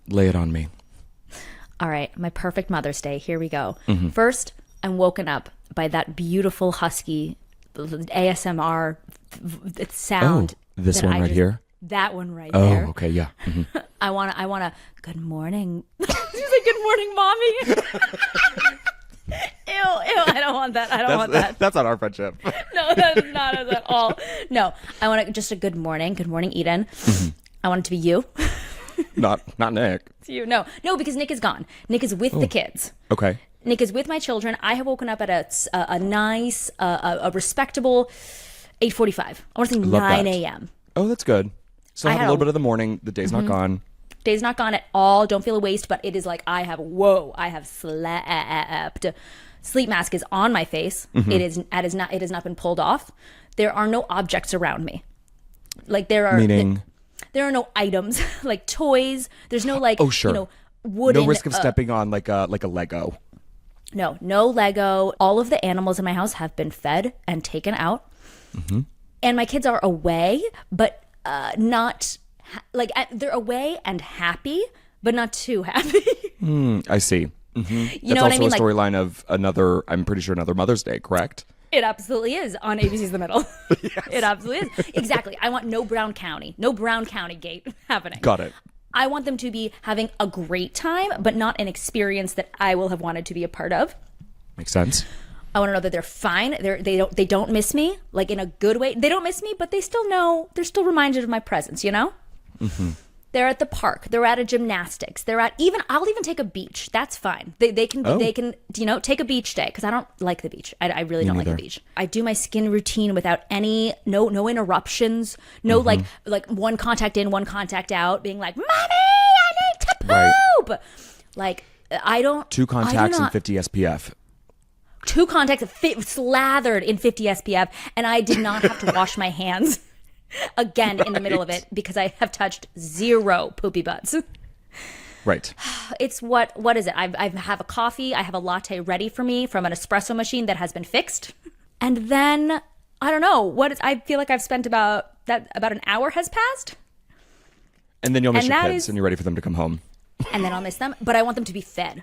Lay it on me. All right, my perfect Mother's Day. Here we go. First, I'm woken up by that beautiful husky ASMR sound. This one right here? That one right there. Oh, okay, yeah. I want a good morning. She's like, good morning, mommy. Ew, I don't want that. I don't want that. That's not our friendship. No, that's not us at all. No, I want just a good morning. Good morning, Eden. I want it to be you. Not Nick. It's you. No, because Nick is gone. Nick is with the kids. Okay. Nick is with my children. I have woken up at a nice, a respectable 8:45. I want to say 9 a.m. Oh, that's good. So I have a little bit of the morning. The day's not gone. Day's not gone at all. Don't feel a waste, but it is like I have slept. Sleep mask is on my face. It has not been pulled off. There are no objects around me. Like there are meaning there are no items like toys. There's no wooden. No risk of stepping on like a Lego. No Lego. All of the animals in my house have been fed and taken out. And my kids are away, but not they're away and happy, but not too happy. I see. You That's know what I mean? Also a storyline of I'm pretty sure another Mother's Day, correct? It absolutely is on ABC's The Middle. Yes. It absolutely is. Exactly. I want no Brown County gate happening. Got it. I want them to be having a great time, but not an experience that I will have wanted to be a part of. Makes sense. I want to know that they're fine. They don't miss me, like in a good way. They don't miss me, but they still know. They're still reminded of my presence. You know. They're at the park. They're at a gymnastics. I'll even take a beach. That's fine. They can take a beach day because I don't like the beach. I really don't like the beach. I do my skin routine without no interruptions. No like one contact in, one contact out. Being like, mommy, I need to poop. Right. Like I don't. 2 contacts and 50 SPF. 2 contacts slathered in 50 SPF, and I did not have to wash my hands again in the middle of it because I have touched 0 poopy butts. Right. It's what is it? I have a coffee. I have a latte ready for me from an espresso machine that has been fixed. And then I don't know I feel like I've spent about an hour has passed. And then you'll miss your kids and you're ready for them to come home. And then I'll miss them, but I want them to be fed.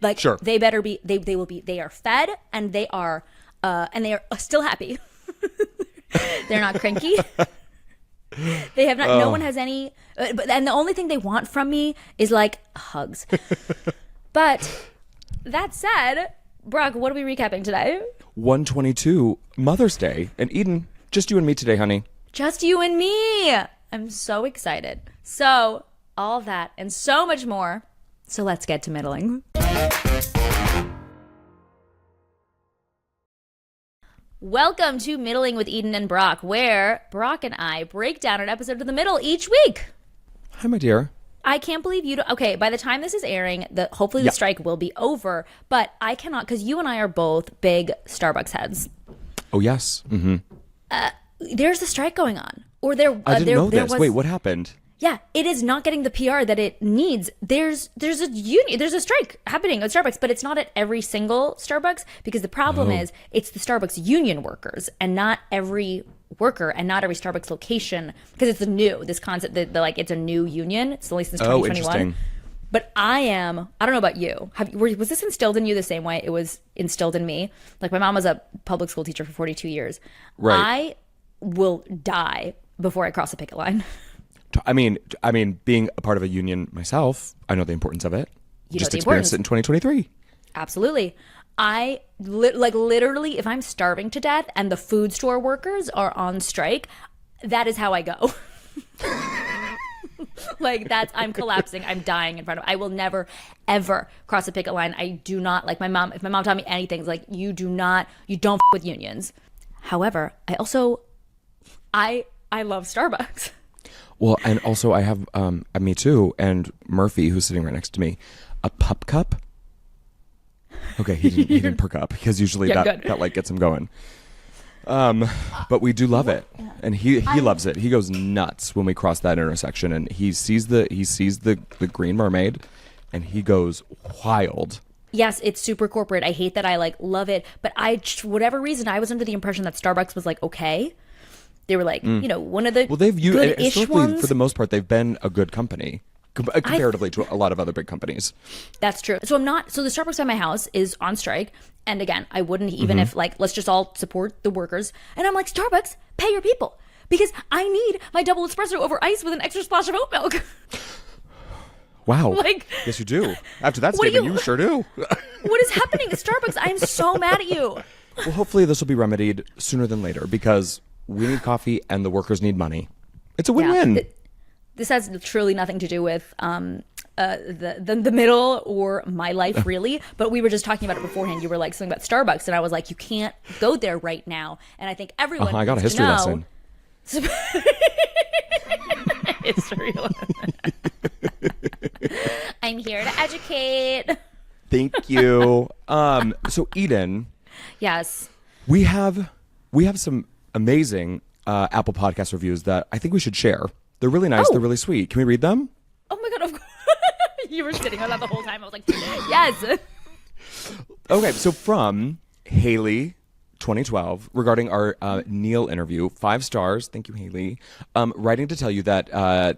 Like sure. They better be they are fed and they are still happy. They're not cranky. They have not. No one has any. And the only thing they want from me is like hugs. But that said, Brock, what are we recapping today? 122 Mother's Day, and Eden, just you and me today, honey. Just you and me. I'm so excited. So all that and so much more. So let's get to middling. Welcome to Middling with Eden and Brock, where Brock and I break down an episode of The Middle each week. Hi, my dear. I can't believe you don't. Okay, by the time this is airing, hopefully the strike will be over, but I cannot, because you and I are both big Starbucks heads. Oh, yes. There's the strike going on. I didn't know this. Wait, what happened? Yeah, it is not getting the PR that it needs. There's a strike happening at Starbucks, but it's not at every single Starbucks because the problem is it's the Starbucks union workers and not every worker and not every Starbucks location because it's this concept that it's a new union. It's only since 2021. Interesting. But I don't know about you. Was this instilled in you the same way it was instilled in me? Like my mom was a public school teacher for 42 years. Right. I will die before I cross a picket line. I mean, being a part of a union myself, I know the importance of it. You just know the experienced it in 2023. Absolutely. I literally, if I'm starving to death and the food store workers are on strike, that is how I go. I'm collapsing. I'm dying in front of. I will never, ever cross a picket line. I do not like my mom. If my mom taught me anything, it's like you don't with unions. However, I love Starbucks. Well, and also I have, me too, and Murphy, who's sitting right next to me, a pup cup. Okay, he didn't perk up because usually that gets him going. But we do love it, and he loves it. He goes nuts when we cross that intersection, and he sees the green mermaid, and he goes wild. Yes, it's super corporate. I hate that. I love it, but for whatever reason, I was under the impression that Starbucks was okay. They were one of the good-ish ones. For the most part, they've been a good company. comparatively to a lot of other big companies. That's true. So the Starbucks by my house is on strike. And again, I wouldn't even if like, let's just all support the workers. And I'm like, Starbucks, pay your people. Because I need my double espresso over ice with an extra splash of oat milk. Wow. Like, yes, you do. After that statement, you sure do. What is happening at Starbucks? I'm so mad at you. Well, hopefully this will be remedied sooner than later because we need coffee and the workers need money. It's a win-win. This has truly nothing to do with the middle or my life, really. But we were just talking about it beforehand. You were like something about Starbucks, and I was like, you can't go there right now. And I think everyone I got a history lesson. History lesson. I'm here to educate. Thank you. So Eden. Yes. We have some amazing Apple Podcast reviews that I think we should share. They're really nice. They're really sweet. Can we read them? Oh my God, of course. You were sitting on that the whole time. I was like, yes. Okay, so from Haley 2012 regarding our Neil interview, 5 stars. Thank you, Haley. Writing to tell you that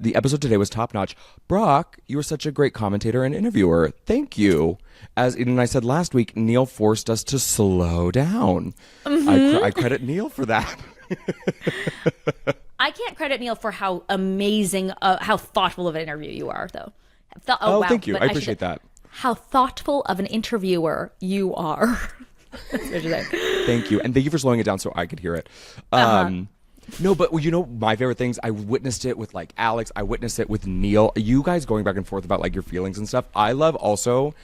the episode today was top notch. Brock, you were such a great commentator and interviewer. Thank you. As Eden and I said last week, Neil forced us to slow down. I credit Neil for that. I can't credit Neil for how amazing, how thoughtful of an interview you are, though. Wow. Thank you. I appreciate that. How thoughtful of an interviewer you are. Thank you. And thank you for slowing it down so I could hear it. No, but you know, my favorite things, I witnessed it with like Alex. I witnessed it with Neil. You guys going back and forth about like your feelings and stuff. I love also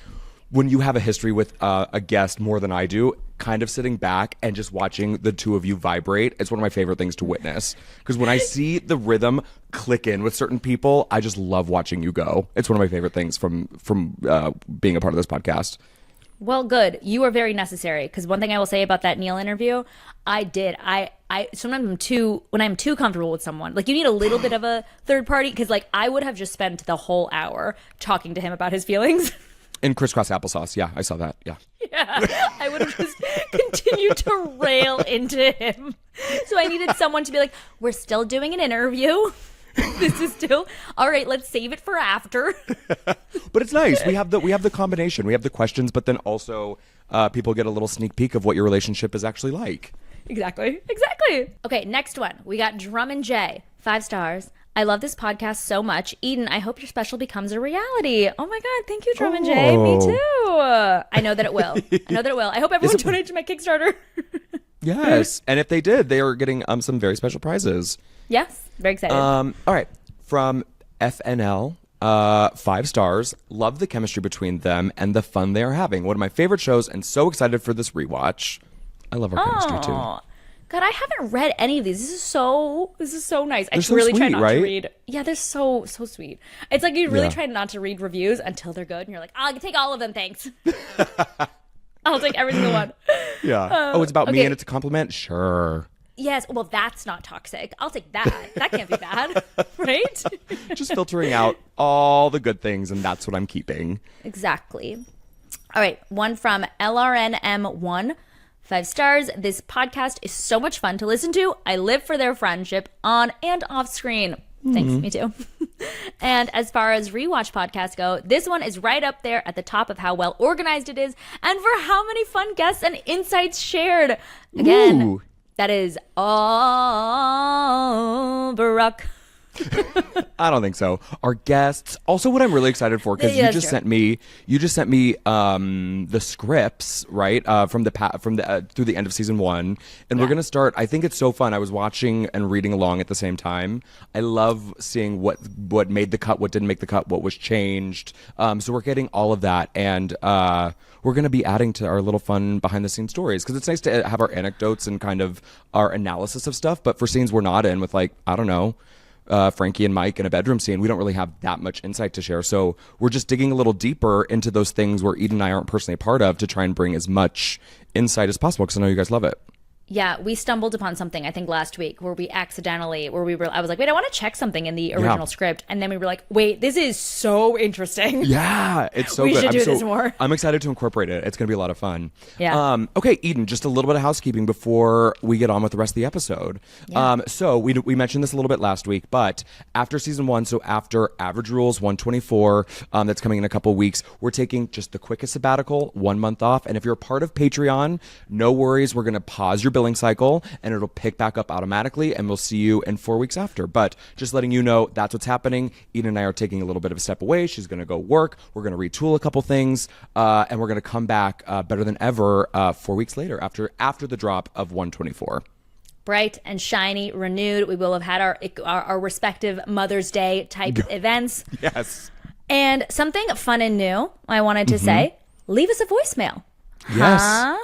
when you have a history with a guest more than I do, kind of sitting back and just watching the two of you vibrate. It's one of my favorite things to witness. Because when I see the rhythm click in with certain people, I just love watching you go. It's one of my favorite things from being a part of this podcast. Well, good. You are very necessary. Because one thing I will say about that Neil interview, I sometimes when I'm too comfortable with someone, like you need a little bit of a third party. Because like I would have just spent the whole hour talking to him about his feelings. In crisscross applesauce. Yeah, I saw that. Yeah. Yeah, I would have just continued to rail into him. So I needed someone to be like, we're still doing an interview. This is still all right. Let's save it for after. But it's nice. We have the combination. We have the questions, but then also people get a little sneak peek of what your relationship is actually like. Exactly. Okay, next one. We got Drum and J, 5 stars. I love this podcast so much. Eden, I hope your special becomes a reality. Oh my God, thank you, Drum and J. Me too. I know that it will. I hope everyone donated to my Kickstarter. Yes, and if they did, they are getting some very special prizes. Yes, very excited. All right, from FNL, 5 stars. Love the chemistry between them and the fun they are having. One of my favorite shows, and so excited for this rewatch. I love our chemistry too. God, I haven't read any of these. This is so nice. They're so sweet, try not right? to read. Yeah, they're so sweet. It's like you really try not to read reviews until they're good, and you're like, I'll take all of them, thanks. I'll take every single one. Yeah. It's about me and it's a compliment? Sure. Yes. Well, that's not toxic. I'll take that. That can't be bad, right? Just filtering out all the good things, and that's what I'm keeping. Exactly. All right. One from LRNM1. 5 stars. This podcast is so much fun to listen to. I live for their friendship on and off screen. Thanks, me too. And as far as rewatch podcasts go, this one is right up there at the top of how well organized it is and for how many fun guests and insights shared. Again, that is all Barack. I don't think so. Our guests. Also, what I'm really excited for, because you just sent me the scripts, right, from the through the end of season 1, and we're gonna start. I think it's so fun. I was watching and reading along at the same time. I love seeing what made the cut, what didn't make the cut, what was changed. So we're getting all of that, and we're gonna be adding to our little fun behind the scenes stories, because it's nice to have our anecdotes and kind of our analysis of stuff. But for scenes we're not in, with like, I don't know, Frankie and Mike in a bedroom scene, we don't really have that much insight to share. So we're just digging a little deeper into those things where Eden and I aren't personally a part of, to try and bring as much insight as possible, because I know you guys love it. Yeah, we stumbled upon something, I think, last week where I was like, wait, I want to check something in the original script. And then we were like, wait, this is so interesting. Yeah, it's so good. We should do this more. I'm excited to incorporate it. It's going to be a lot of fun. Yeah. Okay, Eden, just a little bit of housekeeping before we get on with the rest of the episode. Yeah. So we mentioned this a little bit last week, but after season 1, so after Average Rules 124, that's coming in a couple weeks, we're taking just the quickest sabbatical, 1 month off. And if you're a part of Patreon, no worries. We're going to pause your billing cycle and it'll pick back up automatically, and we'll see you in 4 weeks after. But just letting you know, that's what's happening. Eden and I are taking a little bit of a step away. She's going to go work. We're going to retool a couple things, and we're going to come back better than ever 4 weeks later after the drop of 124. Bright and shiny, renewed. We will have had our respective Mother's Day type events. Yes. And something fun and new I wanted to say, leave us a voicemail. Yes. Huh?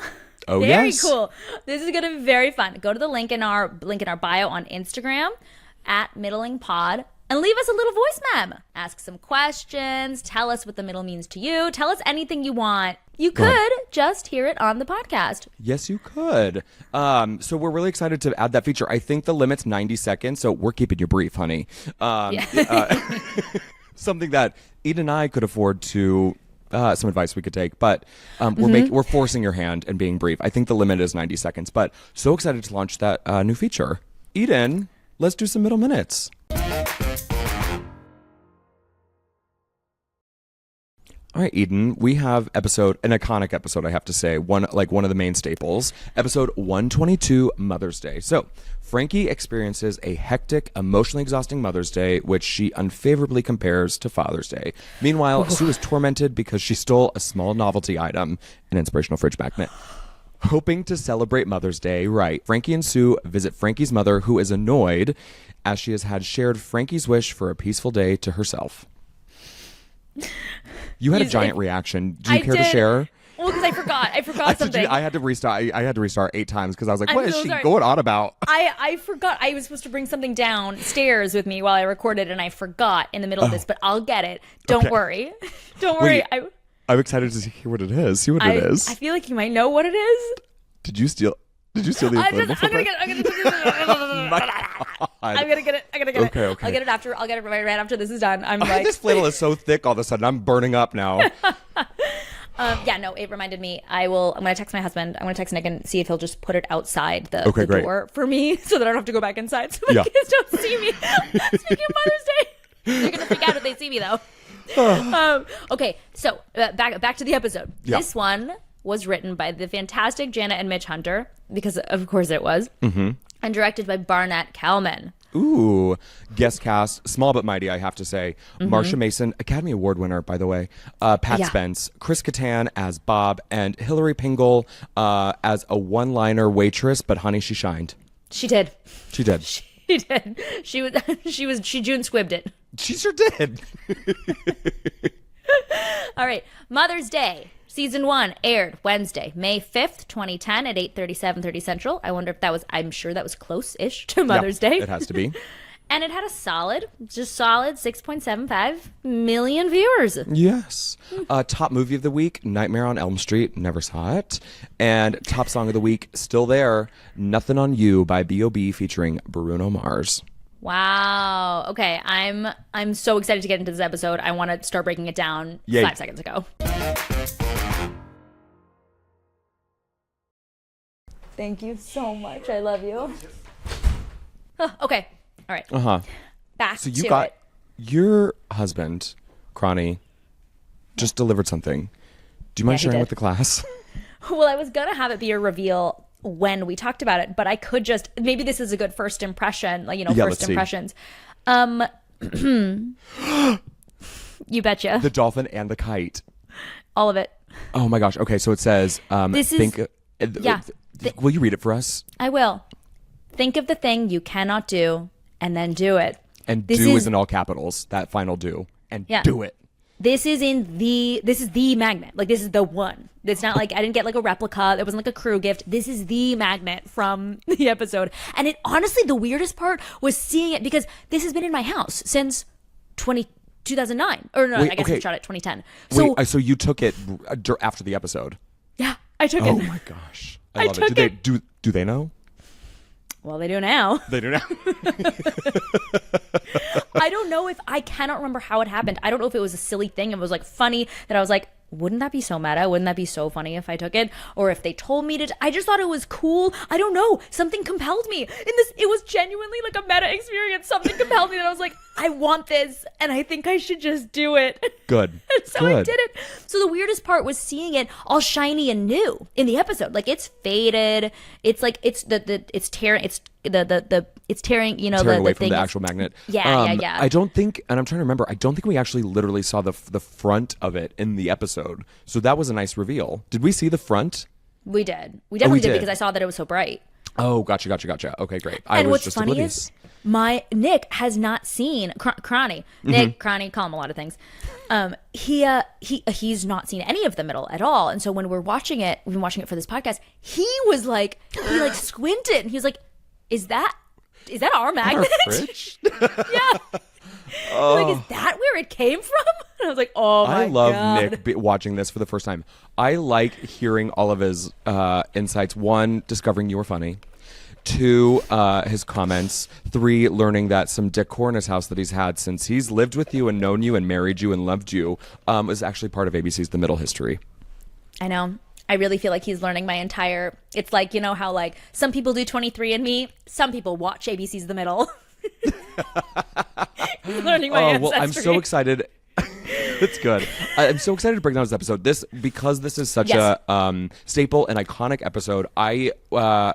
Oh, very yes. cool. This is going to be very fun. Go to the link in our bio on Instagram at @middlingpod and leave us a little voice mem. Ask some questions. Tell us what the middle means to you. Tell us anything you want. You could just hear it on the podcast. Yes, you could. So we're really excited to add that feature. I think the limit's 90 seconds, so we're keeping you brief, honey. Something that Eden and I could afford to... some advice we could take, but we're forcing your hand and being brief. I think the limit is 90 seconds, but so excited to launch that new feature. Eden, let's do some middle minutes. All right, Eden, we have an iconic episode, I have to say, one of the main staples, episode 122, Mother's Day. So, Frankie experiences a hectic, emotionally exhausting Mother's Day, which she unfavorably compares to Father's Day. Meanwhile, Sue is tormented because she stole a small novelty item, an inspirational fridge magnet. Hoping to celebrate Mother's Day right, Frankie and Sue visit Frankie's mother, who is annoyed as she has had shared Frankie's wish for a peaceful day to herself. You had a giant reaction. Do you care to share? Well, because I forgot something. I had to restart 8 times because I was like, what is she going on about? I forgot. I was supposed to bring something downstairs with me while I recorded, and I forgot in the middle of this, but I'll get it. Don't worry. Don't worry. I'm excited to hear what it is. See what it is. I feel like you might know what it is. Did you steal the inflatable? I'm gonna get it. Okay. I'll get it after. I'll get it right after this is done. I'm like, this flannel is so thick all of a sudden. I'm burning up now. It reminded me. I'm gonna text my husband. I'm gonna text Nick and see if he'll just put it outside the door for me, so that I don't have to go back inside, so my kids don't see me. Speaking of Mother's Day, they're gonna freak out if they see me though. Okay, so back to the episode. Yeah. This one was written by the fantastic Jana and Mitch Hunter, because of course it was, and directed by Barnett Kalman. Ooh, guest cast, small but mighty, I have to say. Marcia Mason, Academy Award winner, by the way. Pat Spence, Chris Kattan as Bob, and Hillary Pingle as a one-liner waitress, but honey, she shined. She did. She did. She did. She June squibbed it. She sure did. All right, Mother's Day. Season 1 aired Wednesday, May 5th, 2010 at 8:37:30 Central. I wonder if I'm sure that was close-ish to Mother's Day. It has to be. And it had a solid 6.75 million viewers. Yes. Top movie of the week, Nightmare on Elm Street, never saw it. And top song of the week, still there, Nothing on You by B.O.B. featuring Bruno Mars. Wow. Okay, I'm so excited to get into this episode. I want to start breaking it down 5 seconds ago. Thank you so much. I love you. Okay. All right. Back so to you got it. Your husband, Cronny, just delivered something. Do you mind sharing with the class? Well, I was going to have it be a reveal when we talked about it, but I could just, maybe this is a good first impression, first impressions. You betcha. The dolphin and the kite. All of it. Oh my gosh. Okay, so it says, will you read it for us? I will. Think of the thing you cannot do and then do it. And do is in all capitals, that final do. And do it. This is the magnet. Like, this is the one. It's not like I didn't get like a replica. It wasn't like a crew gift. This is the magnet from the episode. And it honestly, the weirdest part was seeing it, because this has been in my house since 2009. Or no, I guess we shot it 2010. So you took it after the episode? Yeah, I took it. Oh my gosh. I love it. Do they know? Well, they do now. They do now. I don't know I cannot remember how it happened. I don't know if it was a silly thing. It was like funny that I was like, wouldn't that be so meta? Wouldn't that be so funny if I took it? Or if they told me to, I just thought it was cool. I don't know. Something compelled me it was genuinely like a meta experience. Something compelled me that I was like, I want this and I think I should just do it. Good. And so I did it. So the weirdest part was seeing it all shiny and new in the episode. Like it's faded. It's like, it's tearing, it's tearing, you know, tearing away the from thing. the actual magnet. Yeah. I don't think, and I'm trying to remember, I don't think we actually literally saw the front of it in the episode. So that was a nice reveal. Did we see the front? We did. We definitely did because I saw that it was so bright. Oh, gotcha. Okay, great. And what's funny is my Nick has not seen Cronny. Nick, Cronny, call him a lot of things. He's not seen any of the middle at all. And so when we've been watching it for this podcast, he squinted and he was like, is that our magnet? Our fridge? Yeah. Like, is that where it came from? And I was like, oh my God. I love Nick watching this for the first time. I like hearing all of his insights. 1, discovering you were funny. 2, his comments. 3, learning that some decor in his house that he's had since he's lived with you and known you and married you and loved you is actually part of ABC's The Middle history. I know. I really feel like he's learning my entire, it's like, you know how like some people do 23andMe, some people watch ABC's The Middle. He's learning my ancestry. Well, I'm so excited. That's good. I'm so excited to break down this episode. Because this is such a staple and iconic episode, I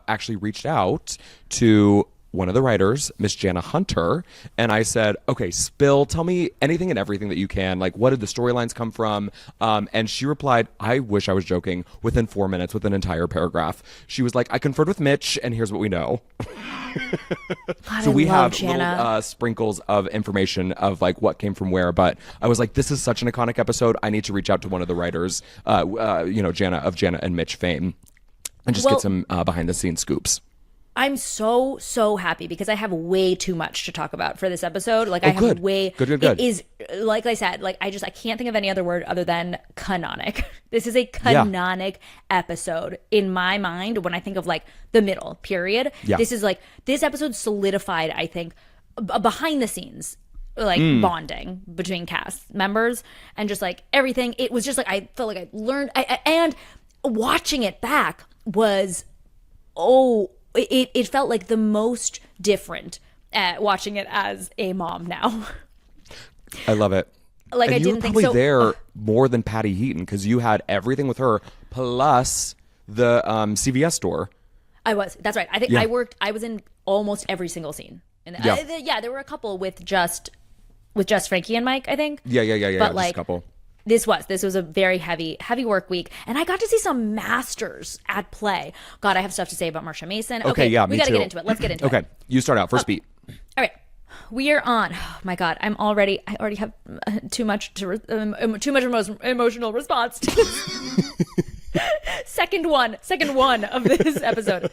actually reached out to one of the writers, Miss Jana Hunter, and I said, okay, tell me anything and everything that you can. Like, what did the storylines come from? And she replied, I wish I was joking, within 4 minutes with an entire paragraph. She was like, I conferred with Mitch, and here's what we know. God, so we have Jana. little sprinkles of information of like what came from where, but I was like, this is such an iconic episode. I need to reach out to one of the writers, Jana and Mitch fame, and just get some behind the scenes scoops. I'm so happy because I have way too much to talk about for this episode. Like Good. It is, like I said, like I can't think of any other word other than canonic. This is a canonic episode in my mind when I think of like the middle period. Yeah. This episode solidified, I think, behind the scenes like bonding between cast members and just like everything. It was just like I felt like I learned and watching it back was It felt like the most different at watching it as a mom now. I love it. Like, and I you didn't were think probably so. there more than Patty Heaton because you had everything with her plus the CVS store. I was. That's right. I think I was in almost every single scene. And there were a couple with just Frankie and Mike, I think. Yeah. But just like, a couple. This was a very heavy work week, and I got to see some masters at play. God, I have stuff to say about Marcia Mason. Okay, yeah, we got to get into it. Let's get into it. Okay, you start out. First beat. All right, we are on. Oh my God, I already have too much emotional response to this. Second one of this episode.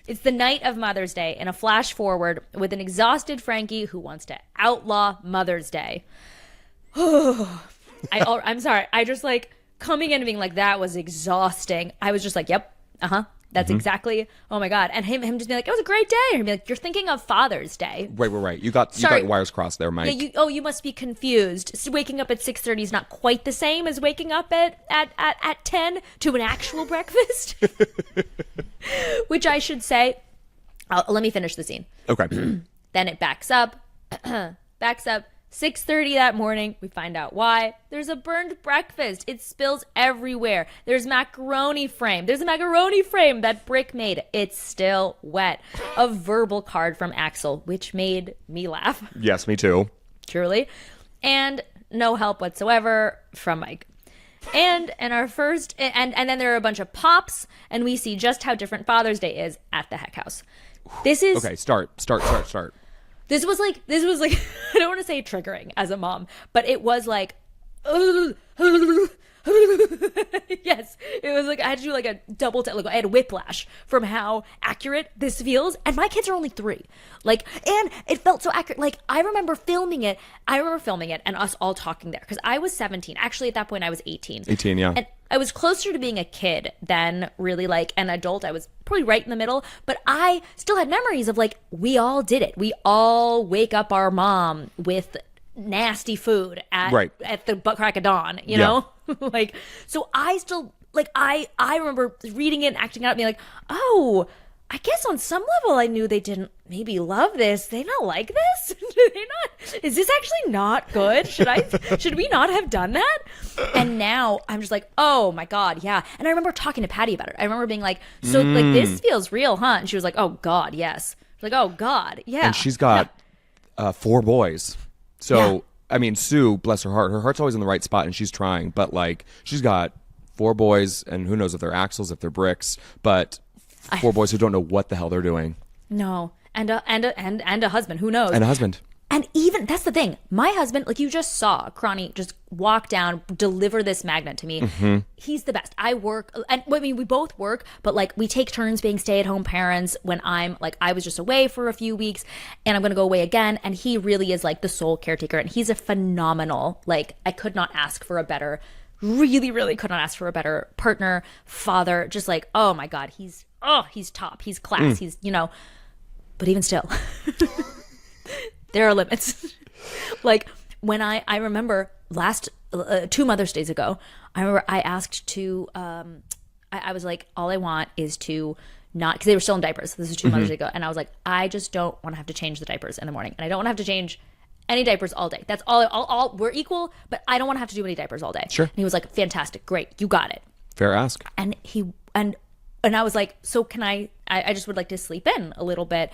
It's the night of Mother's Day, and a flash forward with an exhausted Frankie who wants to outlaw Mother's Day. I'm sorry. I just like coming in and being like, that was exhausting. I was just like, yep, that's exactly. Oh my God. And him just being like, it was a great day. And he'd be like, you're thinking of Father's Day. Right. You got your wires crossed there, Mike. Yeah, you must be confused. So waking up at 6:30 is not quite the same as waking up at 10 to an actual breakfast. Which I should say, let me finish the scene. Okay. Then it backs up. 6:30 that morning, we find out why. There's a burned breakfast. It spills everywhere. There's a macaroni frame that Brick made. It's still wet. A verbal card from Axel, which made me laugh. Yes, me too. Truly. And no help whatsoever from Mike. And our first, and then there are a bunch of pops, and we see just how different Father's Day is at the Heck House. This is... Okay, start. This was like, I don't want to say triggering as a mom, but it was like, Yes, it was like I had to do like a double take. Like I had whiplash from how accurate this feels. And my kids are only 3. Like, and it felt so accurate. Like I remember filming it. And us all talking there because I was 17. Actually, at that point, I was 18. 18, yeah. And I was closer to being a kid than really like an adult. I was probably right in the middle, but I still had memories of like we all did it. We all wake up our mom with nasty food at the crack of dawn, you know? Like, so I still, like, I remember reading it and acting out, being like, oh, I guess on some level I knew they didn't maybe love this. They not like this? Do they not? Is this actually not good? Should we not have done that? And now I'm just like, oh my God, yeah. And I remember talking to Patty about it. I remember being like, so like this feels real, huh? And she was like, oh God, yes. Like, oh God, yeah. And she's got 4 boys. So, I mean, Sue, bless her heart's always in the right spot and she's trying, but like she's got 4 boys and who knows if they're axles, if they're bricks, but 4 boys who don't know what the hell they're doing. No. And a husband, who knows? And a husband. And even, that's the thing, my husband, like you just saw Cronny just walk down, deliver this magnet to me. Mm-hmm. He's the best. I work, and I mean, we both work, but like we take turns being stay-at-home parents when I'm like, I was just away for a few weeks and I'm going to go away again. And he really is like the sole caretaker. And he's a phenomenal, like I could not ask for a better, really, really could not ask for a better partner, father, just like, oh my God, he's top, he's class, he's, you know, but even still. There are limits. Like when I remember last 2 Mother's Days ago, I remember I asked to, I was like, all I want is to not, because they were still in diapers. This is 2 Mother's Days ago. And I was like, I just don't want to have to change the diapers in the morning. And I don't want to have to change any diapers all day. That's all we're equal, but I don't want to have to do any diapers all day. Sure. And he was like, fantastic, great, you got it. Fair ask. And and I was like, so can I just would like to sleep in a little bit.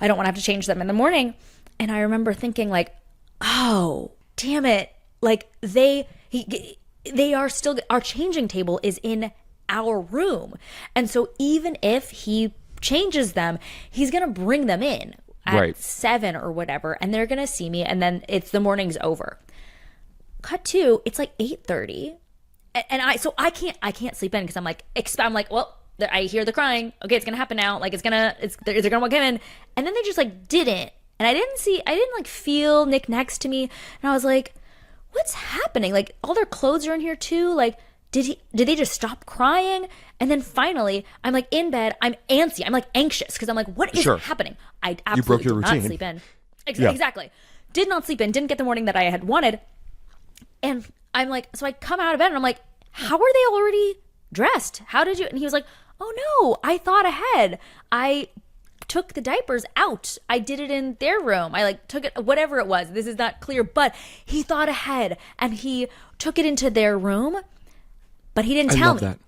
I don't want to have to change them in the morning. And I remember thinking like, oh, damn it. Like they are still, our changing table is in our room. And so even if he changes them, he's going to bring them in at 7 or whatever. And they're going to see me. And then the morning's over. Cut to, it's like 8:30. And I can't sleep in because I'm like, well, I hear the crying. Okay, it's going to happen now. Like they're going to walk in. And then they just like didn't. And I didn't like feel Nick next to me. And I was like, what's happening? Like all their clothes are in here too. Like, did they just stop crying? And then finally I'm like in bed. I'm antsy. I'm like anxious because I'm like, what is happening? I absolutely did not sleep in. Exactly. Did not sleep in. Didn't get the morning that I had wanted. And I'm like, so I come out of bed and I'm like, how are they already dressed? How did you? And he was like, oh no, I thought ahead. I took the diapers out. I did it in their room. I like took it, whatever it was. This is not clear, but he thought ahead and he took it into their room, but he didn't tell me. That.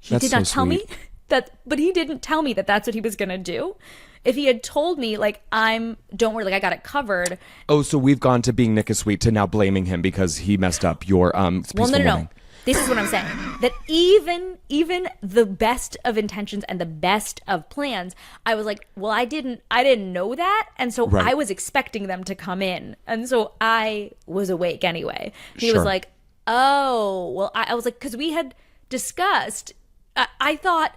He did not tell me that, but he didn't tell me that that's what he was going to do. If he had told me like, don't worry, like I got it covered. Oh, so we've gone to being Nick is sweet to now blaming him because he messed up your no. This is what I'm saying. That even the best of intentions and the best of plans, I was like, well, I didn't know that, and so I was expecting them to come in, and so I was awake anyway. He was like, oh, well, I was like, because we had discussed. I thought.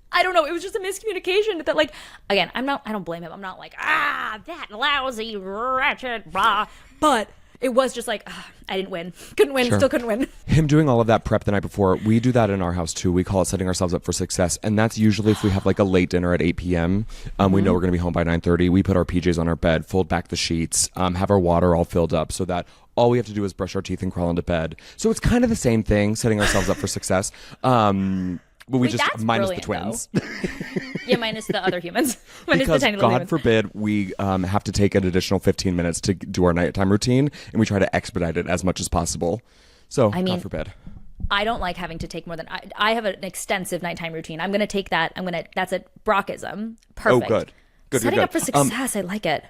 I don't know. It was just a miscommunication that, like, again, I don't blame him. I'm not like, that lousy, wretched, blah. But it was just like, I didn't win. Couldn't win. Still couldn't win. Him doing all of that prep the night before, we do that in our house too. We call it setting ourselves up for success. And that's usually if we have like a late dinner at 8 p.m. We know we're going to be home by 9:30. We put our PJs on our bed, fold back the sheets, have our water all filled up so that all we have to do is brush our teeth and crawl into bed. So it's kind of the same thing, setting ourselves up for success. But we just minus the twins. Yeah, minus the other humans. Minus because the tiny God humans. Forbid we have to take an additional 15 minutes to do our nighttime routine, and we try to expedite it as much as possible. So, God forbid. I don't like having to take more than I have an extensive nighttime routine. I'm going to take that. That's a Brockism. Perfect. Oh, good. Setting up for success. I like it.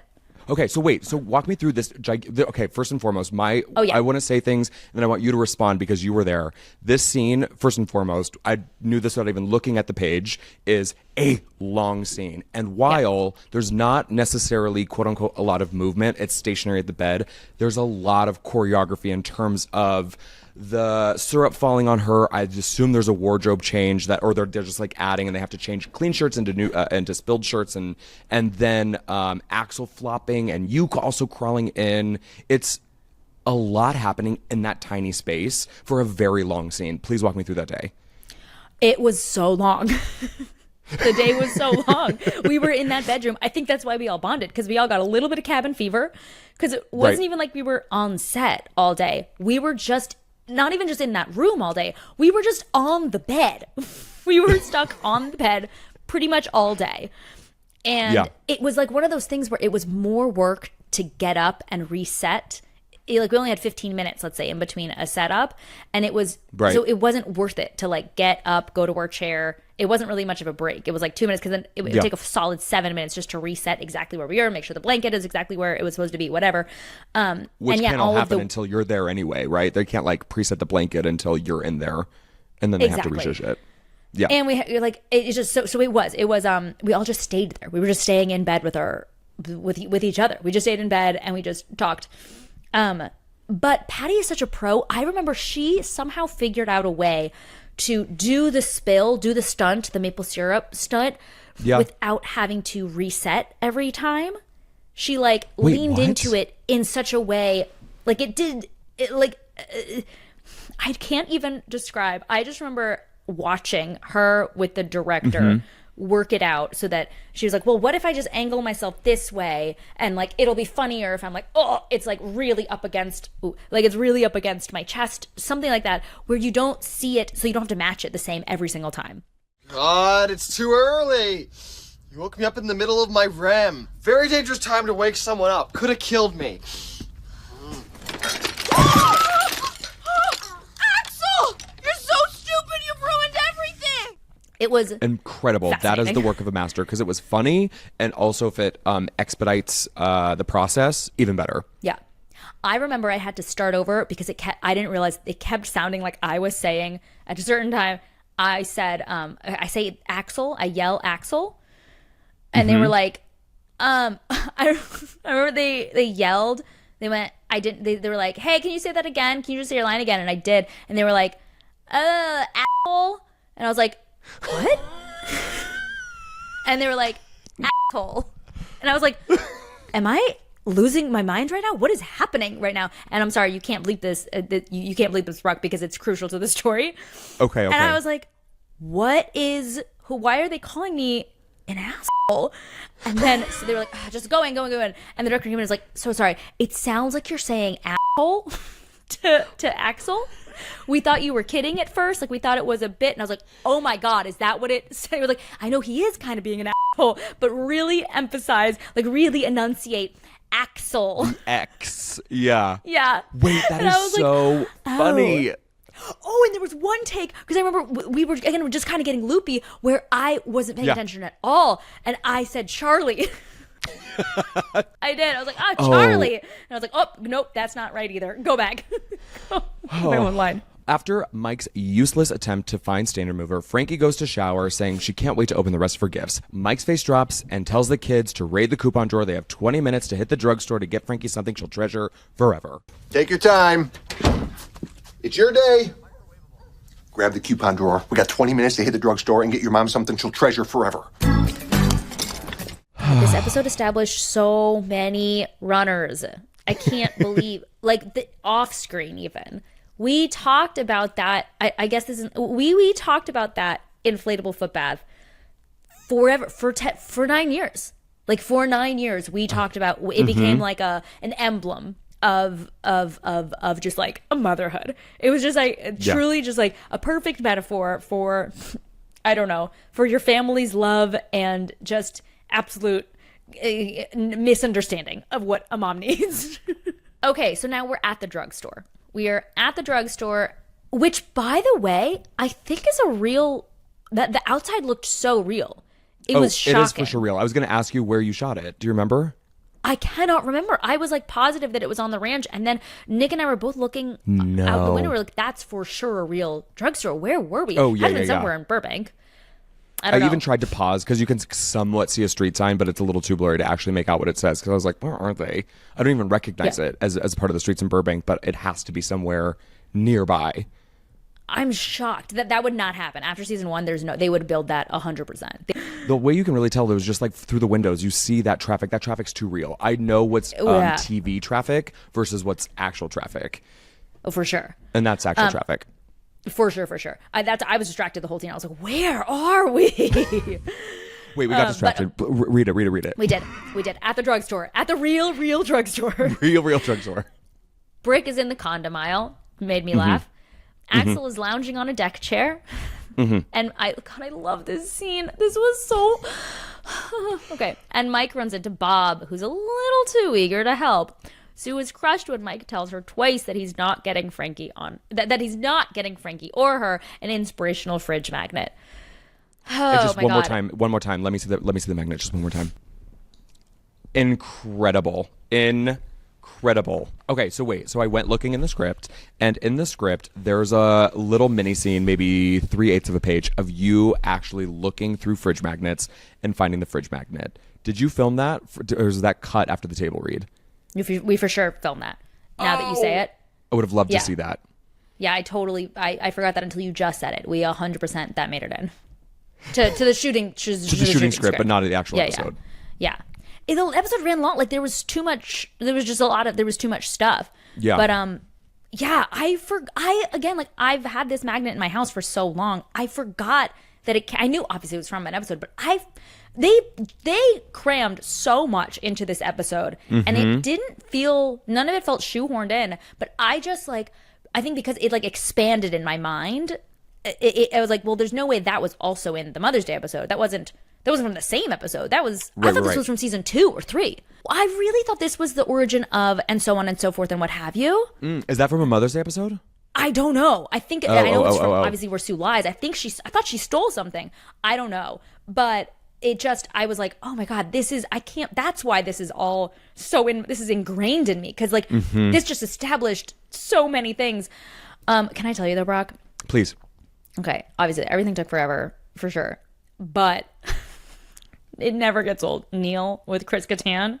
Okay, so wait. So walk me through this. Okay, first and foremost, I want to say things, and then I want you to respond because you were there. This scene, first and foremost, I knew this without even looking at the page, is a long scene. And while there's not necessarily, quote unquote, a lot of movement, it's stationary at the bed, there's a lot of choreography in terms of the syrup falling on her. I assume there's a wardrobe change or they're just like adding, and they have to change clean shirts into new into spilled shirts, and then Axel flopping and you also crawling in. It's a lot happening in that tiny space for a very long scene. Please walk me through that day. It was so long. The day was so long. We were in that bedroom. I think that's why we all bonded, because we all got a little bit of cabin fever, because it wasn't even like we were on set all day. We were just not even just in that room all day. We were just on the bed. We were stuck on the bed pretty much all day. And it was like one of those things where it was more work to get up and reset. Like, we only had 15 minutes, let's say, in between a setup. And it was, so it wasn't worth it to like get up, go to our chair. It wasn't really much of a break. It was like 2 minutes, because then it would take a solid 7 minutes just to reset exactly where we are, make sure the blanket is exactly where it was supposed to be, whatever. Which can't all happen until you're there anyway, right? They can't like preset the blanket until you're in there, and then they have to reshush it. Yeah. And we like, it's just so it was we all just stayed there. We were just staying in bed with each other. We just stayed in bed and we just talked. But Patty is such a pro. I remember she somehow figured out a way to do the stunt, the maple syrup stunt, without having to reset every time. She like leaned into it in such a way, like I can't even describe. I just remember watching her with the director work it out, so that she was like, well, what if I just angle myself this way, and like it'll be funnier if I'm like, oh, it's like really up against it's really up against my chest, something like that, where you don't see it, so you don't have to match it the same every single time. God, it's too early. You woke me up in the middle of my REM. Very dangerous time to wake someone up. Could have killed me. It was incredible. That is the work of a master, because it was funny, and also if it expedites the process, even better. Yeah. I remember I had to start over because I didn't realize it kept sounding like I was saying at a certain time. I said, I say Axel, I yell Axel. And they were like, I remember they yelled, they went, they were like, hey, can you say that again? Can you just say your line again? And I did. And they were like, Axel. And I was like, what? And they were like, asshole. And I was like, am I losing my mind right now? What is happening right now? And I'm sorry, you can't bleep this. You can't bleep this, Brock, because it's crucial to the story. Okay. And I was like, why are they calling me an asshole? And then so they were like, just go in. And the director came in and was like, so sorry, it sounds like you're saying asshole to Axel. We thought you were kidding at first. Like, we thought it was a bit. And I was like, oh my God, is that what it said? Like, I know he is kind of being an asshole, but really emphasize, like really enunciate Axel. The X. Yeah. Yeah. Wait, that is so funny. Oh, and there was one take, because I remember we were just kind of getting loopy, where I wasn't paying attention at all. And I said Charlie. I did. I was like, Charlie. And I was like, oh, nope, that's not right either. Go back. My one line. After Mike's useless attempt to find stain remover, Frankie goes to shower, saying she can't wait to open the rest of her gifts. Mike's face drops and tells the kids to raid the coupon drawer. They have 20 minutes to hit the drugstore to get Frankie something she'll treasure forever. Take your time. It's your day. Grab the coupon drawer. We got 20 minutes to hit the drugstore and get your mom something she'll treasure forever. This episode established so many runners. I can't believe, like, the off screen even. We talked about that. I guess this is we talked about that inflatable foot bath forever for 9 years. Like, for 9 years, we talked about it. Became like an emblem of just like a motherhood. It was just like truly just like a perfect metaphor for, I don't know, for your family's love and just absolute misunderstanding of what a mom needs. Okay, so now we're at the drugstore. We are at the drugstore, which, by the way, I think is a real, that the outside looked so real. It was shocking. It is for sure real. I was going to ask you where you shot it. Do you remember? I cannot remember. I was like positive that it was on the ranch, and then Nick and I were both looking out the window. We're like, that's for sure a real drugstore. Where were we? Oh, yeah, Had been somewhere in Burbank. I even tried to pause because you can somewhat see a street sign, but it's a little too blurry to actually make out what it says. Because I was like, where are they? I don't even recognize it as part of the streets in Burbank, but it has to be somewhere nearby. I'm shocked that would not happen after season 1. They would build that 100%. The way you can really tell, it was just like through the windows, you see that traffic. That traffic's too real. I know what's TV traffic versus what's actual traffic. Oh, for sure. And that's actual traffic. For sure. I was distracted the whole time. I was like, where are we? Wait, we got distracted. Read it. We did. At the drugstore. At the real drugstore. Real drugstore. Brick is in the condom aisle. Made me laugh. Axel is lounging on a deck chair. And I love this scene. This was so... Okay. And Mike runs into Bob, who's a little too eager to help. Sue is crushed when Mike tells her twice that he's not getting Frankie that he's not getting Frankie or her an inspirational fridge magnet. Oh, and just my one God. more time. Let me see the magnet just one more time. Incredible. Okay, so I went looking in the script, and in the script there's a little mini scene, maybe 3/8 of a page, of you actually looking through fridge magnets and finding the fridge magnet. Did you film that, or is that cut after the table read? We for sure filmed that. Now that you say it. I would have loved to see that. Yeah, I forgot that until you just said it. We 100% that made it in. To the shooting script, but not the actual episode. Yeah. The episode ran long. Like there was too much stuff. Yeah. But I've had this magnet in my house for so long. I forgot that I knew obviously it was from an episode, but they crammed so much into this episode, and it didn't feel, none of it felt shoehorned in, but I think because it like expanded in my mind, I was like, well, there's no way that was also in the Mother's Day episode. That wasn't from the same episode. I thought this was from season 2 or 3. I really thought this was the origin of and so on and so forth and what have you. Is that from a Mother's Day episode? I don't know. I think I know it's from obviously Where Sue Lies. I thought she stole something. I don't know. But I was like, oh my God, that's why this is all this is ingrained in me. Cause like this just established so many things. Can I tell you though, Brock? Please. Okay. Obviously everything took forever for sure, but it never gets old. Neil with Chris Kattan.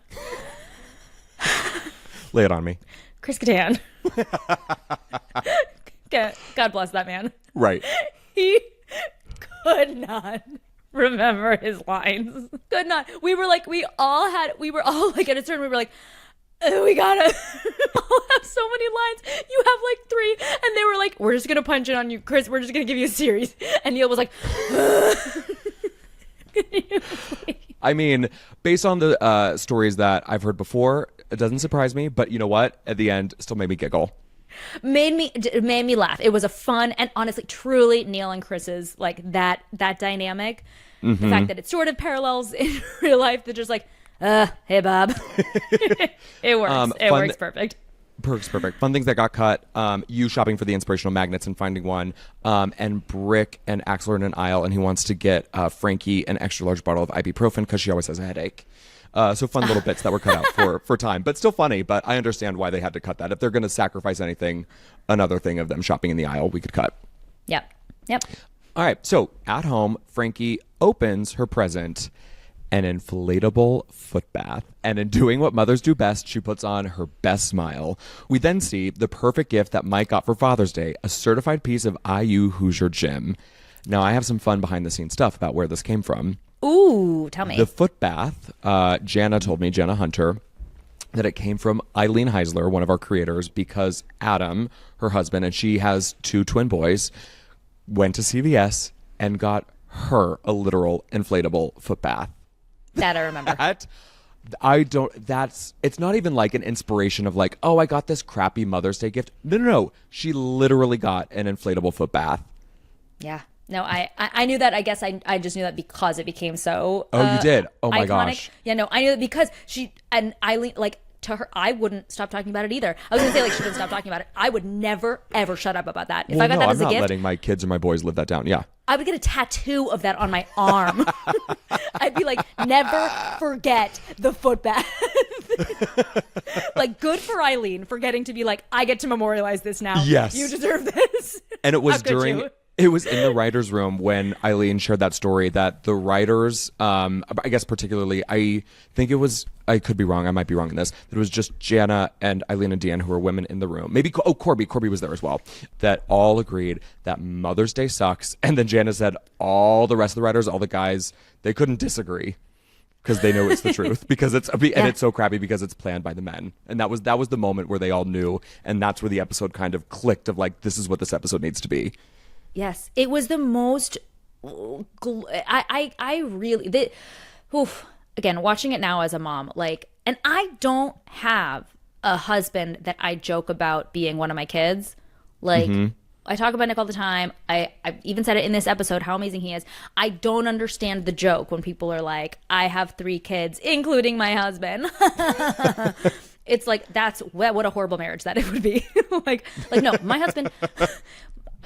Lay it on me. Chris Kattan. God bless that man. Right. He could not remember his lines. Could not. We were all like at a turn, we were like, we gotta all have so many lines. You have like 3. And they were like, we're just gonna punch it on you, Chris. We're just gonna give you a series. And Neil was like, I mean, based on the stories that I've heard before, it doesn't surprise me. But you know what? At the end, still made me giggle. It made me laugh. It was a fun and honestly, truly Neil and Chris's like that dynamic. The fact that it sort of parallels in real life. They're just like, hey Bob. It works. It works perfect. Perfect. Fun things that got cut. You shopping for the inspirational magnets and finding one. And Brick and Axel are in an aisle, and he wants to get Frankie an extra large bottle of ibuprofen because she always has a headache. So fun little bits that were cut out for time, but still funny. But I understand why they had to cut that. If they're going to sacrifice anything, another thing of them shopping in the aisle, we could cut. Yep. All right. So at home, Frankie opens her present, an inflatable foot bath. And in doing what mothers do best, she puts on her best smile. We then see the perfect gift that Mike got for Father's Day, a certified piece of IU Hoosier Gym. Now, I have some fun behind-the-scenes stuff about where this came from. Ooh, tell me. The foot bath, Jana told me, Jana Hunter, that it came from Eileen Heisler, one of our creators, because Adam, her husband, and she has 2 twin boys, went to CVS and got her a literal inflatable foot bath. That I remember. It's not even like an inspiration of like, oh, I got this crappy Mother's Day gift. No. She literally got an inflatable foot bath. Yeah. No, I knew that. I guess I just knew that because it became so. Oh, you did? Oh my iconic. Gosh. Yeah, no, I knew that because Eileen, like to her, I wouldn't stop talking about it either. I was gonna say like she didn't stop talking about it. I would never ever shut up about that. If I got that as a gift, I'm not letting my kids or my boys live that down. Yeah. I would get a tattoo of that on my arm. I'd be like, never forget the foot bath. Like, good for Eileen for getting to be like, I get to memorialize this now. Yes. You deserve this. And it was during It was in the writer's room when Eileen shared that story that the writers, I guess particularly, I think it was, I could be wrong, I might be wrong in this, that it was just Jana and Eileen and Deanne who were women in the room. Maybe, Corby was there as well, that all agreed that Mother's Day sucks. And then Jana said all the rest of the writers, all the guys, they couldn't disagree because they know it's the truth. Because and it's so crappy because it's planned by the men. And that was the moment where they all knew. And that's where the episode kind of clicked of like, this is what this episode needs to be. Yes, it was the most. I really. Again, watching it now as a mom, like, and I don't have a husband that I joke about being one of my kids. Like, I talk about Nick all the time. I even said it in this episode how amazing he is. I don't understand the joke when people are like, I have 3 kids, including my husband. It's like, that's what a horrible marriage that it would be. like no, my husband.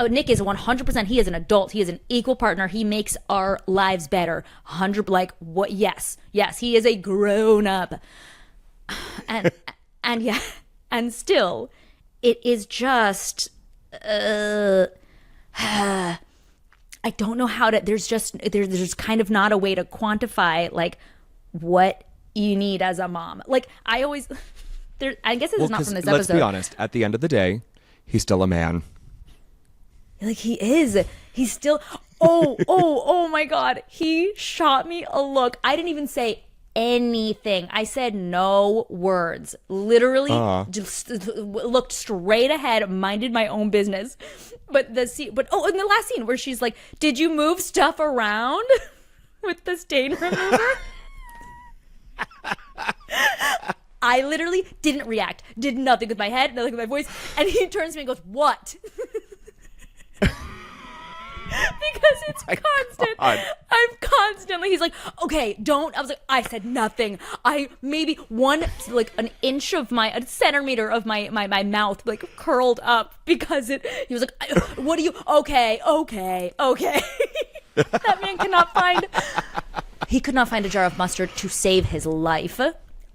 Nick is 100%. He is an adult. He is an equal partner. He makes our lives better. 100. Like what? Yes. He is a grown up. And yeah, and still, it is just. I don't know how to. There's kind of not a way to quantify like what you need as a mom. Like I always. I guess it's not from this episode. Let's be honest. At the end of the day, he's still a man. Like he is. He's still. Oh my God. He shot me a look. I didn't even say anything. I said no words. Literally just looked straight ahead, minded my own business. But in the last scene where she's like, "Did you move stuff around with the stain remover?" I literally didn't react. Did nothing with my head, nothing with my voice. And he turns to me and goes, "What?" Because it's constant. God. I'm constantly. He's like, "Okay, don't." I was like, I said nothing. I maybe an inch of a centimeter of my mouth like curled up because he was like, "What do you?" Okay. That man he could not find a jar of mustard to save his life.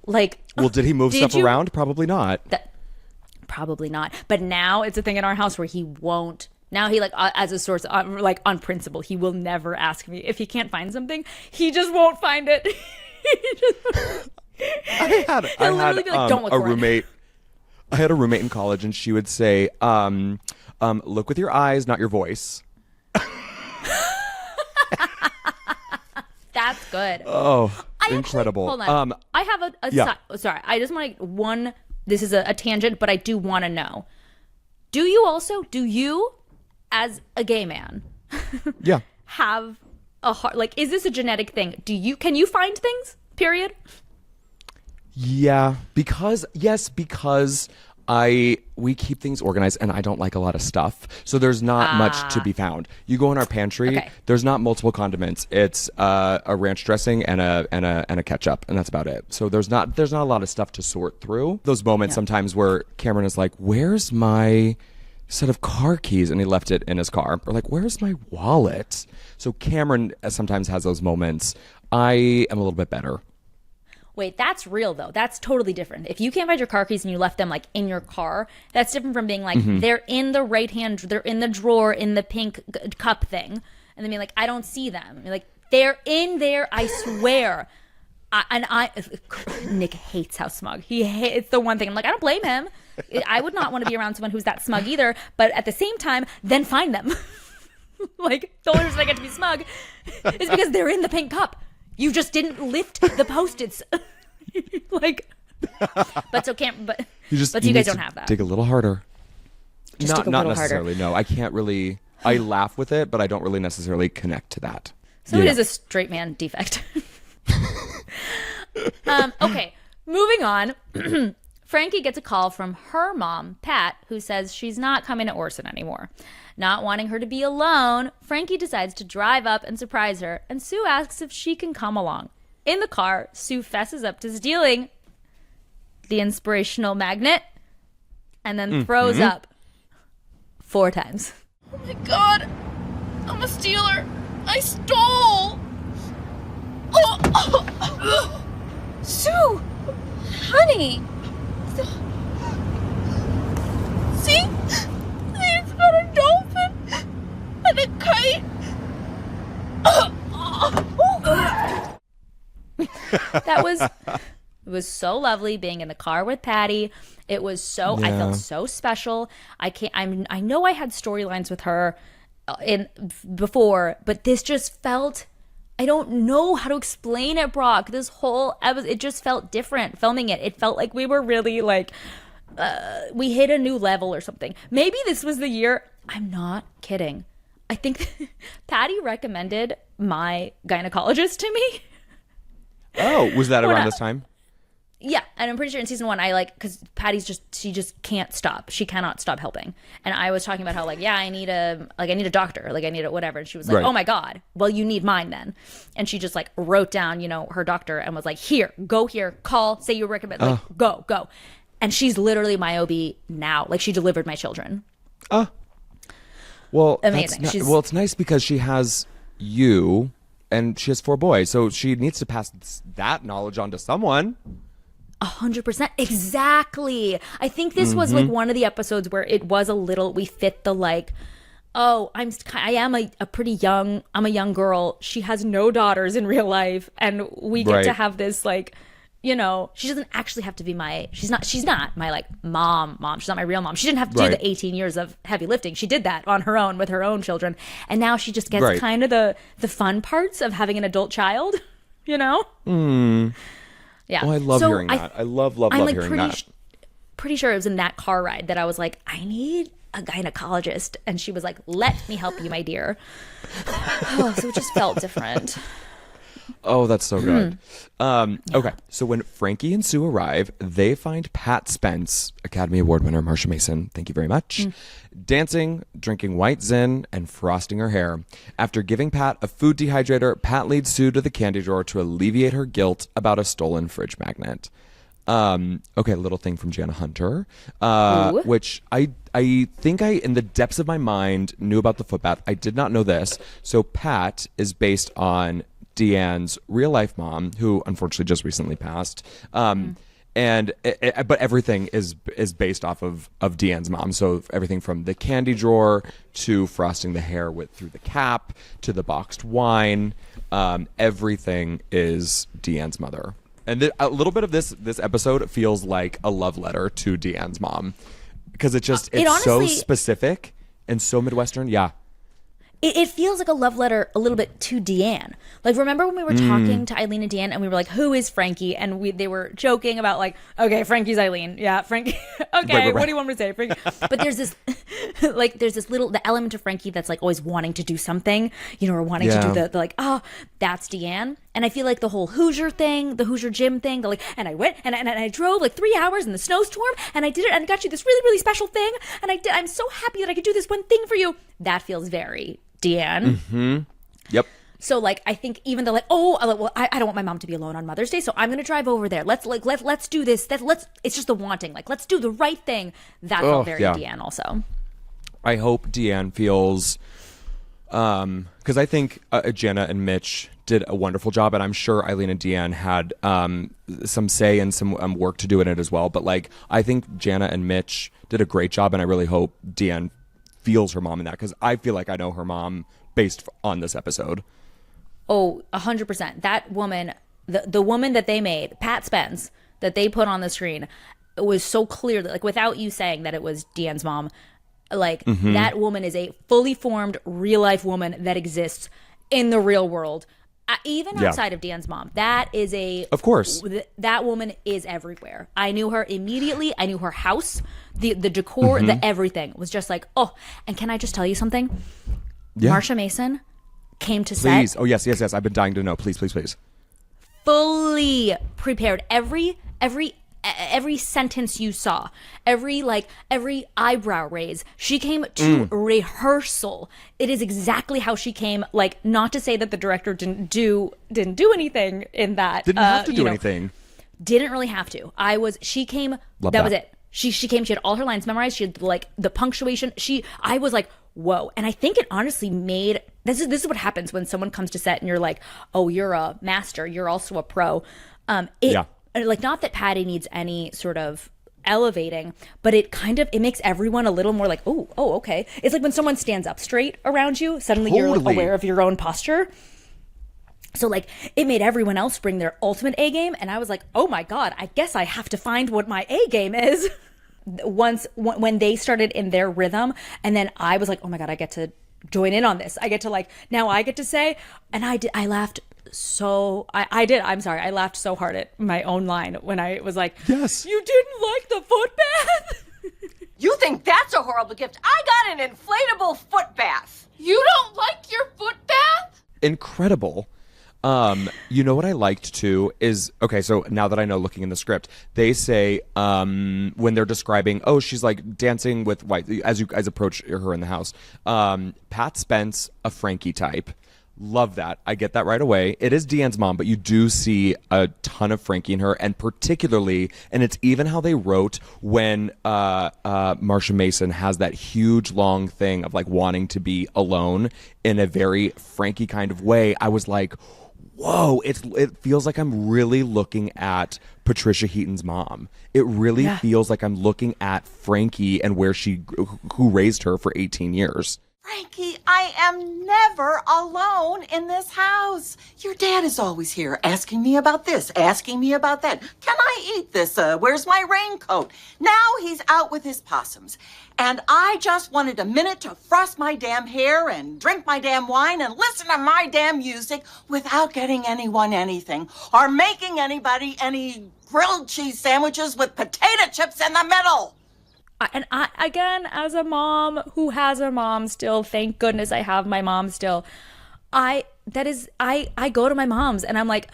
Like, well, did he move stuff around? Probably not. Probably not. But now it's a thing in our house where he won't. Now he as a source, on principle, he will never ask me if he can't find something. He just won't find it. I had a roommate. I had a roommate in college, and she would say, "Look with your eyes, not your voice." That's good. Oh, incredible! Hold on. I have sorry, I just want one. This is a tangent, but I do want to know. Do you, as a gay man, have a heart? Like, is this a genetic thing? Can you find things? Period. Yeah, because we keep things organized, and I don't like a lot of stuff, so there's not much to be found. You go in our pantry, there's not multiple condiments. It's a ranch dressing and a ketchup, and that's about it. So there's not a lot of stuff to sort through. Those moments sometimes where Cameron is like, "Where's my set of car keys?" and he left it in his car, or like, "Where's my wallet?" So Cameron sometimes has those moments. I am a little bit better. Wait, that's real though. That's totally different. If you can't find your car keys and you left them like in your car, that's different from being like, they're in the right hand, they're in the drawer in the pink cup thing, and then being like, I don't see them. You're like, they're in there, I swear. Nick hates how smug. It's the one thing. I'm like, I don't blame him. I would not want to be around someone who's that smug either. But at the same time, then find them. Like, the only reason I get to be smug is because they're in the pink cup. You just didn't lift the Post-its. Like, but you guys don't have that. Dig a little harder. Not necessarily. Harder. No, I can't really. I laugh with it, but I don't really necessarily connect to that. So it is a straight man defect. Okay, moving on. Frankie gets a call from her mom, Pat, who says she's not coming to Orson anymore. Not wanting her to be alone, Frankie decides to drive up and surprise her, and Sue asks if she can come along. In the car, Sue fesses up to stealing the inspirational magnet and then throws up 4 times. Oh my God, I'm a stealer. I stole. Sue, honey. See? It's got a dolphin and a That was it was so lovely being in the car with Patty. It was so I felt so special. I know I had storylines with her before, but this just felt, I don't know how to explain it, Brock. This whole episode, it just felt different filming it. It felt like we were really like we hit a new level or something. Maybe this was the year. I'm not kidding. I think Patty recommended my gynecologist to me. Oh, was that around this time? Yeah, and I'm pretty sure in season 1, because Patty's she just can't stop. She cannot stop helping. And I was talking about how I need a doctor, I need a whatever. And she was like, oh my God, well, you need mine then. And she just wrote down, her doctor and was like, here, go here, call, say you recommend, go. And she's literally my OB now. She delivered my children. Well, amazing. It's nice because she has you and she has 4 boys. So she needs to pass that knowledge on to someone. 100%. Exactly. I think this was one of the episodes where it was a little, we fit the I am a pretty young, I'm a young girl. She has no daughters in real life. And we get to have this she doesn't actually have to be she's not my mom. She's not my real mom. She didn't have to do the 18 years of heavy lifting. She did that on her own with her own children. And now she just gets kind of the fun parts of having an adult child, Yeah. Oh, I love hearing that. I love hearing that. Pretty sure it was in that car ride that I was like, I need a gynecologist. And she was like, let me help you, my dear. So it just felt different. Oh, that's so good. Okay, so when Frankie and Sue arrive, they find Pat Spence, Academy Award winner Marcia Mason, thank you very much, dancing, drinking white zin, and frosting her hair. After giving Pat a food dehydrator, Pat leads Sue to the candy drawer to alleviate her guilt about a stolen fridge magnet. Okay, a little thing from Jana Hunter, which I think in the depths of my mind knew about the footbath. I did not know this. So Pat is based on Deanne's real life mom, who unfortunately just recently passed. But everything is based off of Deanne's mom. So everything from the candy drawer to frosting the hair through the cap to the boxed wine, everything is Deanne's mother. And a little bit of this episode feels like a love letter to Deanne's mom because it's honestly, so specific and so Midwestern. Yeah. It feels like a love letter a little bit to Deanne. Remember when we were talking to Eileen and Deanne and we were like, who is Frankie? And they were joking about okay, Frankie's Eileen. Yeah, Frankie. Okay, right. What do you want me to say, Frankie? But there's this, the element of Frankie that's always wanting to do something, or wanting to do the that's Deanne. And I feel like the whole Hoosier thing, the Hoosier gym thing, and I went and I drove 3 hours in the snowstorm and I did it and I got you this really, really special thing. And I'm so happy that I could do this one thing for you. That feels very Deanne. Mm-hmm. Yep. So I think even though I don't want my mom to be alone on Mother's Day, so I'm gonna drive over there. Let's do this. It's just the wanting. Let's do the right thing. That felt very Deanne also. I hope Deanne feels, because I think Jana and Mitch did a wonderful job, and I'm sure Eileen and Deanne had some say and some work to do in it as well. But I think Jana and Mitch did a great job, and I really hope Deanne feels her mom in that, because I feel like I know her mom based on this episode. Oh, 100%. That woman, the woman that they made, Pat Spence, that they put on the screen, it was so clear that without you saying that it was Deanne's mom, that woman is a fully formed real life woman that exists in the real world. Even outside of Deanne's mom, that is of course, that woman is everywhere. I knew her immediately. I knew her house, the decor, the everything was just and can I just tell you something? Yeah. Marcia Mason came to set. Please. Oh, yes. I've been dying to know. Please. Fully prepared. Every sentence you saw, every eyebrow raise, she came to rehearsal. It is exactly how she came. Not to say that the director didn't do anything in that. Didn't have to do anything. Didn't really have to. She came. Love that was it. She came. She had all her lines memorized. She had the punctuation. I was whoa. And I think it honestly made. This is what happens when someone comes to set and you're oh, you're a master. You're also a pro. Not that Patty needs any sort of elevating, but it makes everyone a little more oh, okay. It's when someone stands up straight around you, suddenly you're aware of your own posture. So like it made everyone else bring their ultimate A game. And I was like, oh my God, I guess I have to find what my A game is. When they started in their rhythm, and then I was like, oh my God, I get to join in on this. I get to like, now I get to say, and I laughed so, I'm sorry, I laughed so hard at my own line when I was like, yes, you didn't like the foot bath? You think that's a horrible gift? I got an inflatable foot bath. You don't like your foot bath? Incredible. You know what I liked too is, okay, so now that I know, looking in the script, they say when they're describing, oh, she's like dancing with white, as you guys approach her in the house, Pat Spence, a Frankie type. Love that. I get that right away. It is Deanne's mom, but you do see a ton of Frankie in her, and particularly, and it's even how they wrote when Marcia Mason has that huge long thing of like wanting to be alone in a very Frankie kind of way. I was like, whoa, it feels like I'm really looking at Patricia Heaton's mom. It really feels like I'm looking at Frankie and who raised her for 18 years. Frankie, I am never alone in this house. Your dad is always here asking me about this, asking me about that. Can I eat this? Where's my raincoat? Now he's out with his possums. And I just wanted a minute to frost my damn hair and drink my damn wine and listen to my damn music without getting anyone anything or making anybody any grilled cheese sandwiches with potato chips in the middle. And I, again, as a mom who has a mom still, thank goodness I have my mom still. I go to my mom's and I'm like,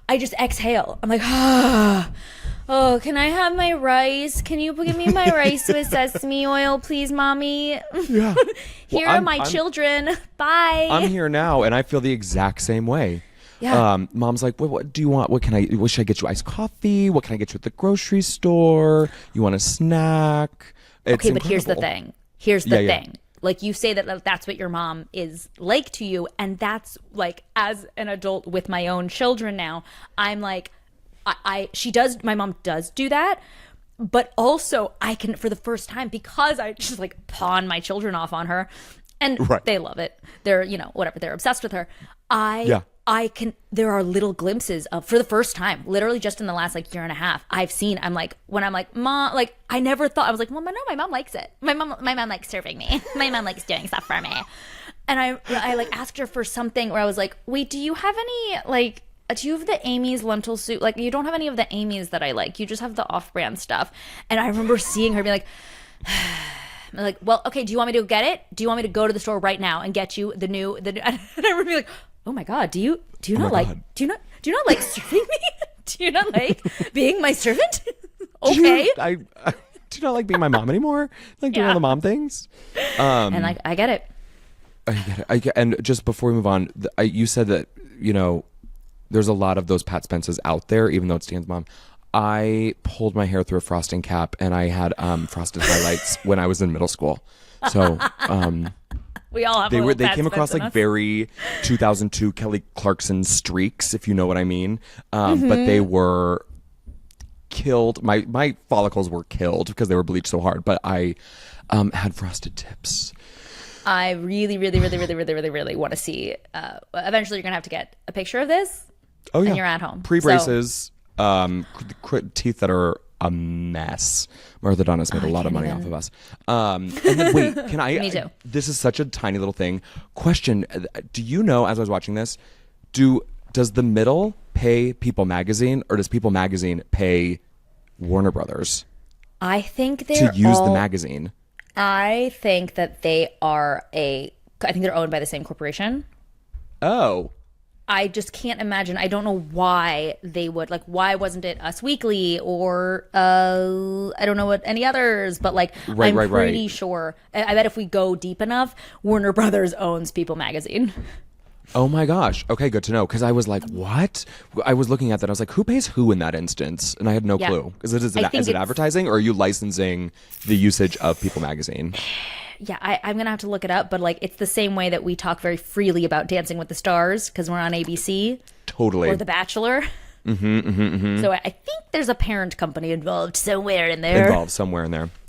I just exhale. I'm like, oh, can I have my rice? Can you give me my rice with sesame oil, please, mommy? Yeah. Here are my children. Bye. I'm here now, and I feel the exact same way. Yeah. Mom's like, what do you want? What should I get you? Iced coffee? What can I get you at the grocery store? You want a snack? It's But here's the thing. Here's the thing. Like, you say that that's what your mom is like to you. And that's like, as an adult with my own children now, I'm like, my mom does do that. But also I can, for the first time, because I just like pawn my children off on her and they love it. They're, whatever, they're obsessed with her. There are little glimpses of, for the first time, literally just in the last like year and a half, I'm like, Mom, like, I never thought, I was like, well, no, my mom likes it. My mom likes serving me. My mom likes doing stuff for me. And I like asked her for something where I was like, wait, do you have the Amy's lentil soup? Like, you don't have any of the Amy's that I like. You just have the off-brand stuff. And I remember seeing her be like, I'm like, well, okay, do you want me to get it? Do you want me to go to the store right now and get you the new and I remember being like, oh my God, do you not like serving me? Do you not like being my servant? Okay. I do not like being my mom anymore. Like doing all the mom things. And like, I get it. I get it. And just before we move on, you said that, there's a lot of those Pat Spences out there, even though it's Dan's mom. I pulled my hair through a frosting cap and I had frosted highlights when I was in middle school. So we all have they came across like very 2002 Kelly Clarkson streaks, if you know what I mean. But they were killed. My follicles were killed because they were bleached so hard. But I had frosted tips. I really, really, really, really, really, really, really want to see. Eventually, you're gonna have to get a picture of this. Oh yeah, and you're at home. Pre-braces, teeth that are a mess. Martha Donna's made a lot of money off of us. And then, wait, can I? Me too. This is such a tiny little thing. Question: do you know? As I was watching this, does the middle pay People Magazine, or does People Magazine pay Warner Brothers? I think to use the magazine. I think that they are I think they're owned by the same corporation. Oh. I just can't imagine. I don't know why they would, like, why wasn't it Us Weekly or I don't know what any others, but like I'm pretty sure. I bet if we go deep enough, Warner Brothers owns People Magazine. Oh my gosh. Okay, good to know. Because I was like, what? I was looking at that. I was like, who pays who in that instance? And I had no clue. Is it advertising, or are you licensing the usage of People Magazine? Yeah, I'm going to have to look it up. But like, it's the same way that we talk very freely about Dancing with the Stars because we're on ABC. Totally. Or The Bachelor. So I think there's a parent company involved somewhere in there.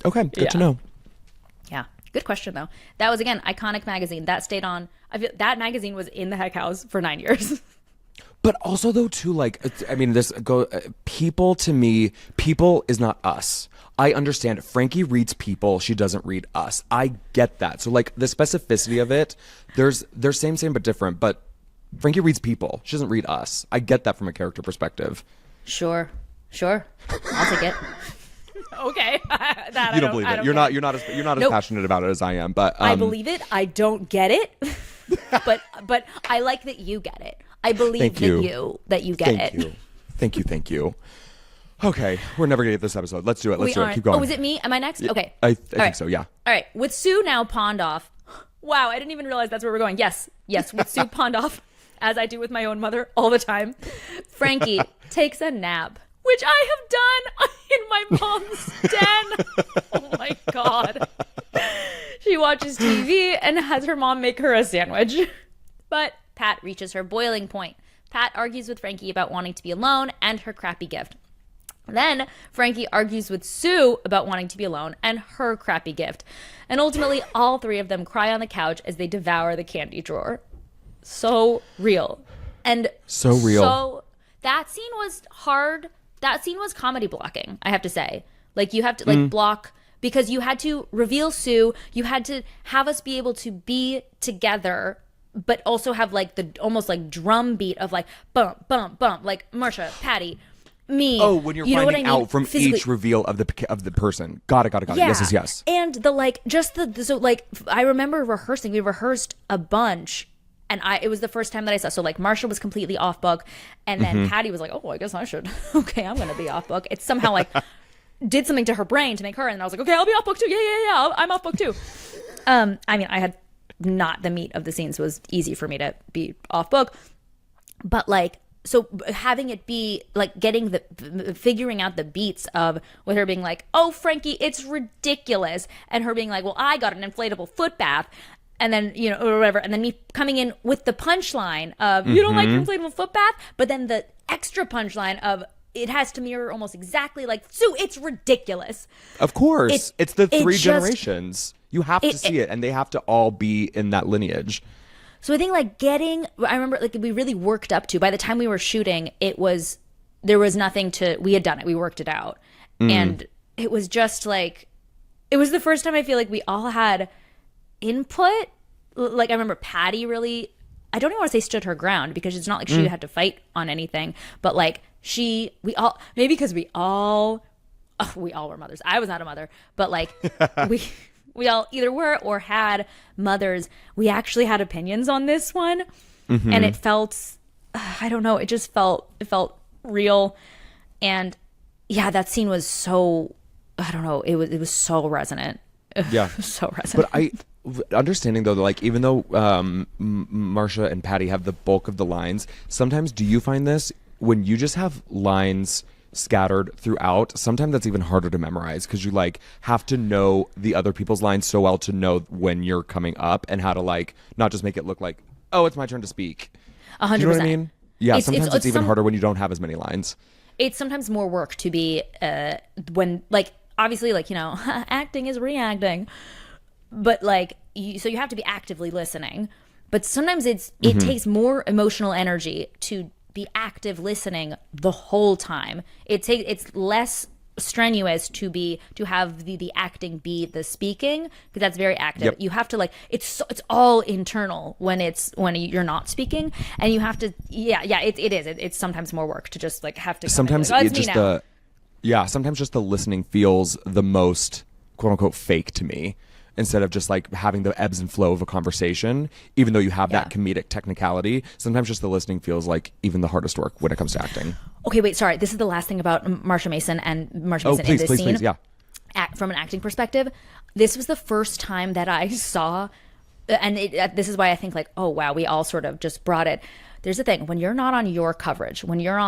Okay, good to know. Yeah. Good question, though. That was, again, iconic magazine. That stayed on. That magazine was in the Heck House for 9 years. But also though too, like, I mean, people to me, people is not us. I understand Frankie reads people, she doesn't read us. I get that. So like the specificity of it, there's same but different, but Frankie reads people. She doesn't read us. I get that from a character perspective. Sure. I'll take it. Okay. You don't believe it. You're not as passionate about it as I am, but I believe it. I don't get it. but I like that you get it. I believe that you get it. Thank you. Okay, we're never gonna get this episode. Let's do it. Let's do it. Keep going. Oh, is it me? Am I next? Okay. I think so. Yeah. All right. With Sue now pawned off. Wow, I didn't even realize that's where we're going. Yes. With Sue pawned off, as I do with my own mother all the time. Frankie takes a nap, which I have done in my mom's den. Oh my God. She watches TV and has her mom make her a sandwich. But Pat reaches her boiling point. Pat argues with Frankie about wanting to be alone and her crappy gift. Then Frankie argues with Sue about wanting to be alone and her crappy gift. And ultimately, all three of them cry on the couch as they devour the candy drawer. So real. And so real. So that scene was hard. That scene was comedy blocking, I have to say. Like, you have to like block, because you had to reveal Sue. You had to have us be able to be together, but also have like the almost like drum beat of like bump, bump, bump, like Marcia, Patty, me. Oh, when you're finding out from physically, each reveal of the person. Got it. Yeah. Yes. And the like, just so like, I remember rehearsing. We rehearsed a bunch, and it was the first time that I saw. So like, Marcia was completely off book, and then Patty was like, "Oh, I guess I should. Okay, I'm gonna be off book." It's somehow like did something to her brain to make her, and I was like, "Okay, I'll be off book too. Yeah. I'm off book too." I mean, I had not the meat of the scenes was easy for me to be off book, but like. So having it be like figuring out the beats of with her being like, "Oh, Frankie, it's ridiculous," and her being like, "Well, I got an inflatable foot bath," and then or whatever, and then me coming in with the punchline of "You don't like your inflatable foot bath," but then the extra punchline of it has to mirror almost exactly like Sue. It's ridiculous. Of course, it's the three generations. You have to see it, and they have to all be in that lineage. So I think like I remember like we really worked up to, by the time we were shooting, there was nothing we had done it. We worked it out. And it was just like, it was the first time I feel like we all had input. Like I remember Patty really, I don't even want to say stood her ground, because it's not like she had to fight on anything, but like maybe because we all were mothers. I was not a mother, but like we all either were or had mothers. We actually had opinions on this one. And it felt, I don't know, it felt real. And yeah, that scene was so, I don't know, it was so resonant. Yeah. So resonant. But understanding though, like, even though Marcia and Patty have the bulk of the lines, sometimes do you find this when you just have lines scattered throughout, sometimes that's even harder to memorize, because you like have to know the other people's lines so well to know when you're coming up and how to like not just make it look like, oh, it's my turn to speak. 100%. You know what I mean? Yeah, sometimes it's even harder when you don't have as many lines. It's sometimes more work to be when like obviously like acting is reacting, but like so you have to be actively listening, but sometimes it takes more emotional energy to be active listening the whole time. It's less strenuous to have the acting be the speaking, because that's very active. Yep. You have to like it's all internal when you're not speaking, and you have to it's sometimes more work to just like have to sometimes like, sometimes just the listening feels the most quote unquote fake to me, instead of just like having the ebbs and flow of a conversation, even though you have that comedic technicality. Sometimes just the listening feels like even the hardest work when it comes to acting. Okay, wait, sorry. This is the last thing about Marcia Mason in this scene. Please, yeah. From an acting perspective, this was the first time that I saw, and this is why I think like, oh wow, we all sort of just brought it. There's the thing, when you're not on your coverage, when you're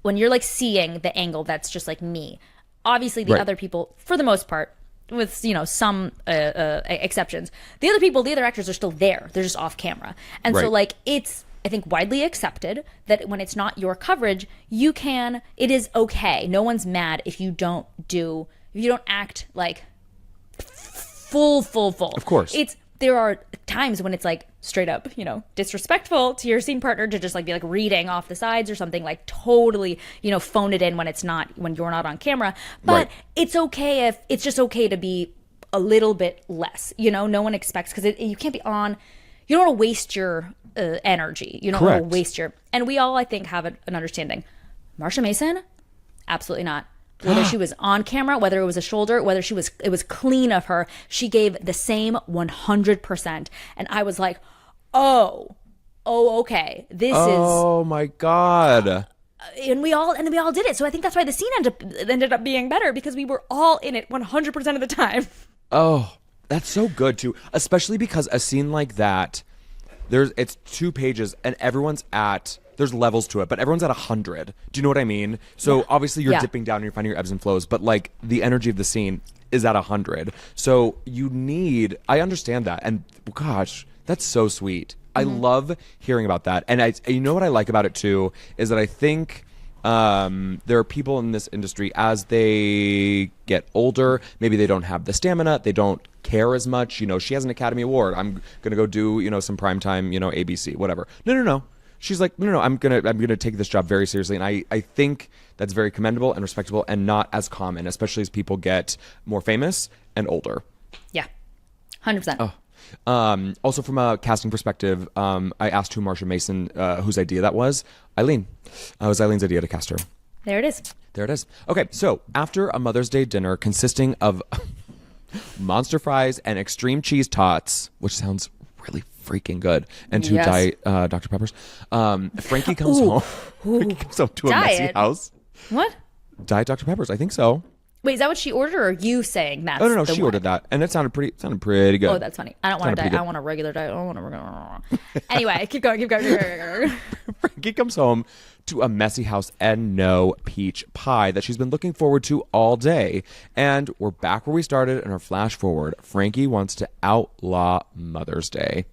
like seeing the angle that's just like me, obviously the other people, for the most part, with some exceptions, the other actors are still there, they're just off camera, and so like it's, I think, widely accepted that when it's not your coverage, it is okay, no one's mad if you don't act like full. Of course, there are times when it's like straight up, disrespectful to your scene partner to just like be like reading off the sides or something, like totally, phone it in when you're not on camera. But it's okay it's just okay to be a little bit less, no one expects, because you can't be on, you don't want to waste your energy. You don't want to waste and we all, I think, have an understanding. Marcia Mason, absolutely not. Whether she was on camera, whether it was a shoulder, whether it was clean of her, she gave the same 100%. And I was like, oh, okay, this is. Oh my God. And we all did it. So I think that's why the scene ended up being better, because we were all in it 100% of the time. Oh, that's so good too. Especially because a scene like that, it's 2 pages and there's levels to it, but everyone's at 100. Do you know what I mean? So obviously you're dipping down and you're finding your ebbs and flows, but like the energy of the scene is at 100. So I understand that. And gosh, that's so sweet. I love hearing about that. And you know what I like about it too, is that I think there are people in this industry, as they get older, maybe they don't have the stamina, they don't care as much. She has an Academy Award. I'm going to go do, some primetime, ABC, whatever. No. She's like, no, I'm gonna take this job very seriously. And I think that's very commendable and respectable and not as common, especially as people get more famous and older. Yeah, 100%. Oh. Also from a casting perspective, I asked who Marcia Mason, whose idea that was. Eileen. It was Eileen's idea to cast her. There it is. Okay, so after a Mother's Day dinner consisting of monster fries and extreme cheese tots, which sounds really freaking good, and 2 diet Dr. Peppers, Frankie comes home. Frankie comes home to a messy house. What? Diet Dr. Peppers, I think so. Wait, is that what she ordered, or are you saying that? No, she ordered that, and it sounded pretty good. Oh, that's funny. I don't want a diet. I want a regular diet. I don't want a regular. Anyway, keep going. Frankie comes home to a messy house and no peach pie that she's been looking forward to all day. And we're back where we started in our flash forward. Frankie wants to outlaw Mother's Day.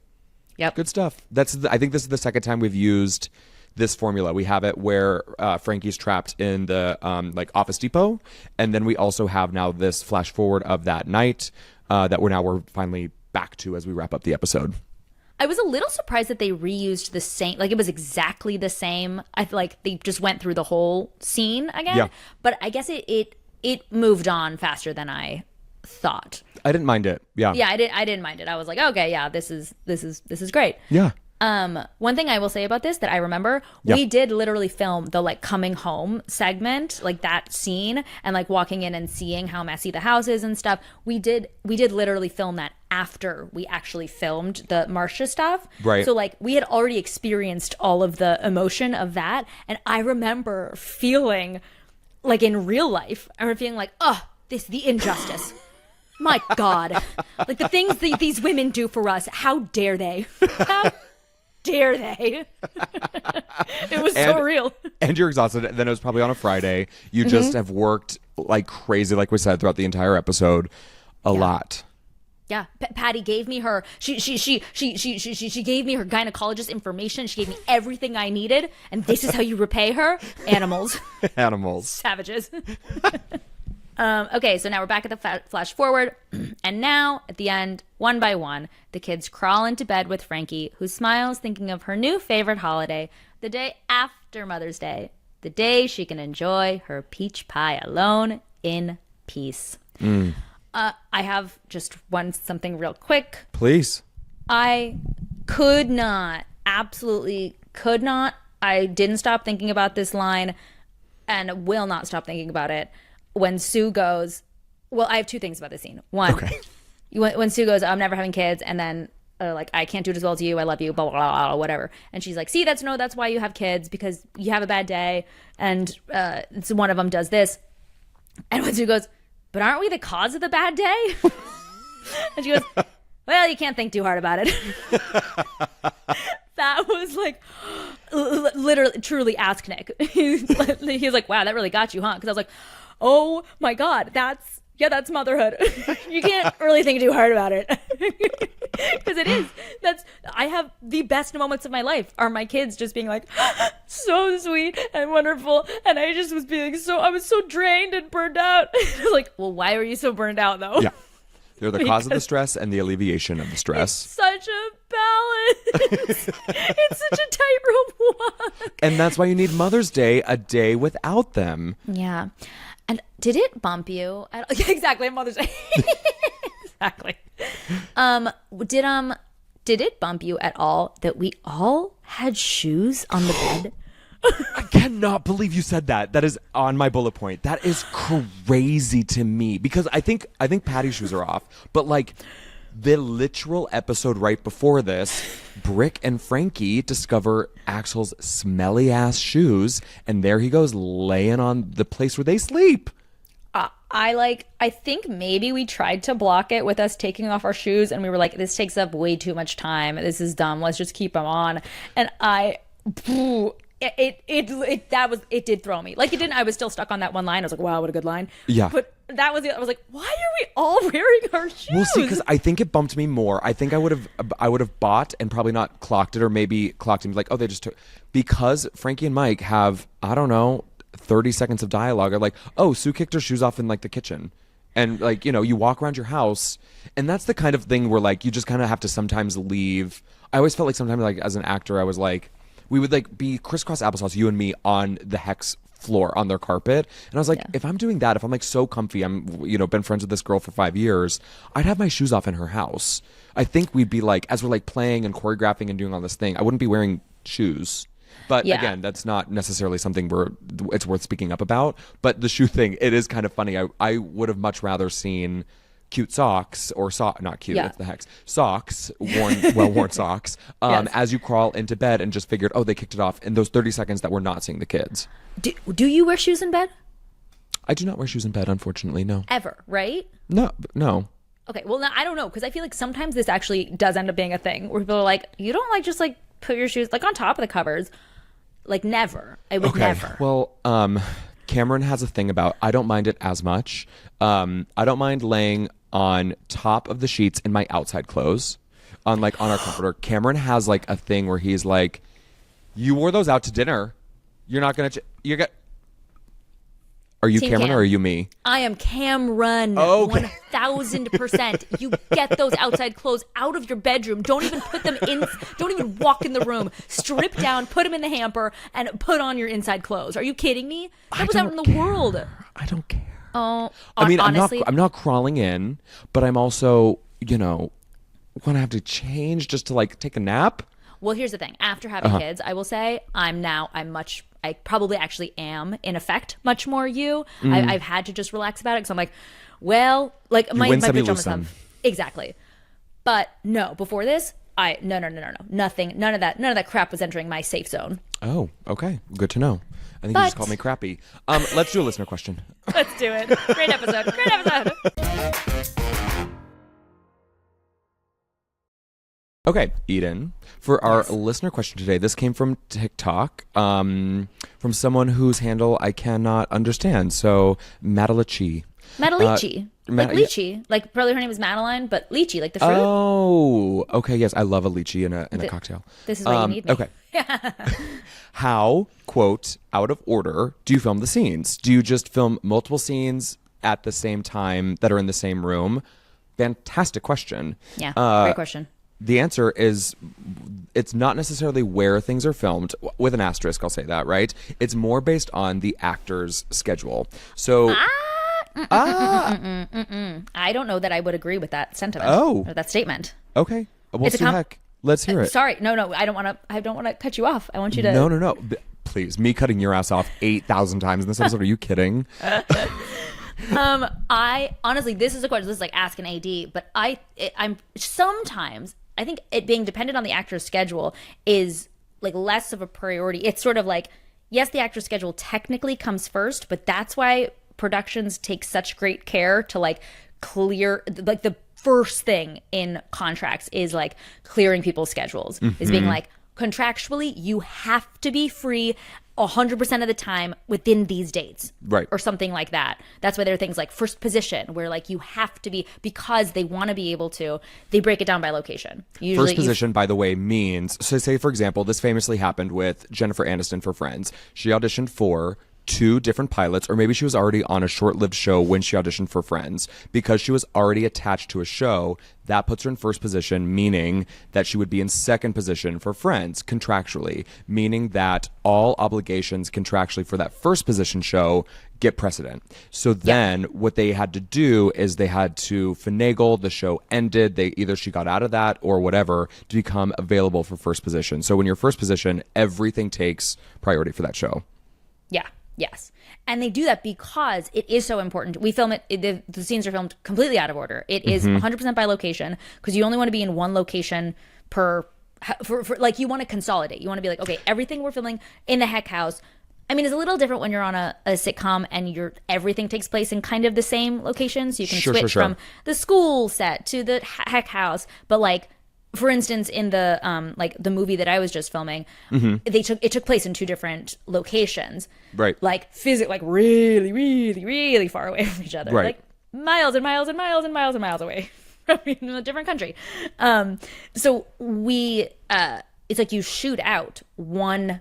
Yep. Good stuff. I think this is the second time we've used this formula. We have it where Frankie's trapped in the Office Depot, and then we also have now this flash forward of that night that we're finally back to as we wrap up the episode. I was a little surprised that they reused the same, like it was exactly the same. I feel like they just went through the whole scene again. Yeah. But I guess it moved on faster than I thought. I didn't mind it. Yeah. Yeah, I didn't mind it. I was like, okay, yeah, this is great. Yeah. One thing I will say about this that I remember, we did literally film the coming home segment, like that scene, and like walking in and seeing how messy the house is and stuff. We did literally film that after we actually filmed the Marcia stuff. Right. So like we had already experienced all of the emotion of that, and I remember feeling like in real life, I remember feeling like, the injustice. My God, like the things that these women do for us, how dare they? How dare they? It was so real. And you're exhausted. Then it was probably on a Friday. You just have worked like crazy, like we said, throughout the entire episode. A lot. Yeah, Patty gave me her. She gave me her gynecologist information. She gave me everything I needed, and this is how you repay her. Animals. Savages. Okay, so now we're back at the flash forward, and now at the end, one by one, the kids crawl into bed with Frankie, who smiles thinking of her new favorite holiday, the day after Mother's Day, the day she can enjoy her peach pie alone in peace. I have just something real quick. Please. I absolutely could not. I didn't stop thinking about this line and will not stop thinking about it. When Sue goes, well, I have 2 things about this scene. One, when Sue goes, I'm never having kids, and then I can't do it as well as you, I love you, blah, blah, blah, blah, whatever. And she's like, see, that's why you have kids, because you have a bad day, and so one of them does this. And when Sue goes, but aren't we the cause of the bad day? And she goes, well, you can't think too hard about it. That was like, literally, truly ask Nick. He was like, wow, that really got you, huh? Because I was like, oh my God, that's motherhood. You can't really think too hard about it. Because it is. I have the best moments of my life are my kids just being like, so sweet and wonderful. And I just was being I was so drained and burned out. I was like, well, why were you so burned out though? Yeah. They're the cause of the stress and the alleviation of the stress. Such a balance. It's such a tightrope walk. And that's why you need Mother's Day, a day without them. Yeah. And did it bump you? Exactly, Mother's Day. Exactly. Did it bump you at all that we all had shoes on the bed? I cannot believe you said that. That is on my bullet point. That is crazy to me because I think Patty's shoes are off, but like the literal episode right before this, Brick and Frankie discover Axel's smelly ass shoes, and there he goes laying on the place where they sleep. I think maybe we tried to block it with us taking off our shoes, and we were like, this takes up way too much time. This is dumb. Let's just keep them on. And it did throw me. Like it didn't. I was still stuck on that one line. I was like, wow, what a good line. Yeah. But that was it. I was like, why are we all wearing our shoes? Well, see, because I think it bumped me more. I think I would have bought and probably not clocked it, or maybe clocked and be like, oh, they just took, because Frankie and Mike have, I don't know, 30 seconds of dialogue. Are like, oh, Sue kicked her shoes off in like the kitchen. And like, you know, you walk around your house, and that's the kind of thing where like you just kind of have to sometimes leave. I always felt like sometimes like as an actor, I was like, we would like be crisscross applesauce, you and me, on the Hex floor on their carpet. And I was like, if I'm doing that, if I'm like so comfy, I'm, you know, been friends with this girl for 5 years, I'd have my shoes off in her house. I think we'd be like, as we're like playing and choreographing and doing all this thing, I wouldn't be wearing shoes. But again, that's not necessarily something it's worth speaking up about. But the shoe thing, it is kind of funny. I would have much rather seen cute socks or not cute, it's the Hex. Socks, well-worn socks, as you crawl into bed, and just figured, oh, they kicked it off in those 30 seconds that we're not seeing the kids. Do you wear shoes in bed? I do not wear shoes in bed, unfortunately, no. Ever, right? No. Okay, well, now, I don't know, because I feel like sometimes this actually does end up being a thing where people are like, you don't like just like put your shoes like on top of the covers. Like never. I would never. Well, Cameron has a thing about, I don't mind it as much. I don't mind laying on top of the sheets in my outside clothes on our comforter. Cameron has like a thing where he's like, you wore those out to dinner. You're not going to, are you Cameron or are you me? I am Cameron. Okay. 1000%. You get those outside clothes out of your bedroom. Don't even put them in. Don't even walk in the room. Strip down, put them in the hamper, and put on your inside clothes. Are you kidding me? That was out in the world. I don't care. Oh, I mean, honestly, I'm not crawling in, but I'm also, you know, when I have to change just to like take a nap. Well, here's the thing. After having kids, I will say I probably actually am, in effect, much more you. I've had to just relax about it because I'm like, well, like my pajama stuff. Exactly. But no, before this, no. Nothing. None of that crap was entering my safe zone. Oh, okay. Good to know. I think you just called me crappy. Let's do a listener question. Let's do it. Great episode. Okay, Eden, for our listener question today, this came from TikTok, from someone whose handle I cannot understand. So, Madalici. Madalici. Like lychee. Like, probably her name is Madeline, but lychee, like the fruit. Oh, okay, yes. I love a lychee in a cocktail. This is why you need me. Okay. How, quote, out of order do you film the scenes? Do you just film multiple scenes at the same time that are in the same room? Fantastic question. Yeah, great question. The answer is, it's not necessarily where things are filmed, with an asterisk, I'll say that, right? It's more based on the actor's schedule. So... I don't know that I would agree with that sentiment. Or that statement. Okay. Well, heck. Let's hear it. Sorry. No. I don't want to cut you off. I want you to... No. Please. Me cutting your ass off 8,000 times in this episode. Are you kidding? I honestly, this is a question. This is like ask an AD, but I'm sometimes... I think it being dependent on the actor's schedule is like less of a priority. It's sort of like, yes, the actor's schedule technically comes first, but that's why productions take such great care to like clear, like the first thing in contracts is like clearing people's schedules, is being like, contractually, you have to be free 100% of the time within these dates. Right. Or something like that. That's why there are things like first position where like you have to be, because they want to be able to, they break it down by location. Usually first position, by the way, means, so say for example, this famously happened with Jennifer Aniston for Friends. She auditioned for 2 different pilots, or maybe she was already on a short-lived show when she auditioned for Friends. Because she was already attached to a show, that puts her in first position, meaning that she would be in second position for Friends contractually, meaning that all obligations contractually for that first position show get precedent. So then what they had to do is they had to finagle, the show ended, either she got out of that or whatever to become available for first position. So when you're first position, everything takes priority for that show. Yeah. Yes. And they do that because it is so important. We film it, the scenes are filmed completely out of order. It is 100% by location, because you only want to be in one location for like, you want to consolidate. You want to be like, okay, everything we're filming in the Heck House. I mean, it's a little different when you're on a sitcom and everything takes place in kind of the same locations. You can switch from the school set to the Heck House. But like, for instance, in the like the movie that I was just filming, it took place in 2 different locations, right? Like like really, really, really far away from each other, right? Like miles and miles and miles and miles and miles away from a different country. So we, it's like you shoot out one.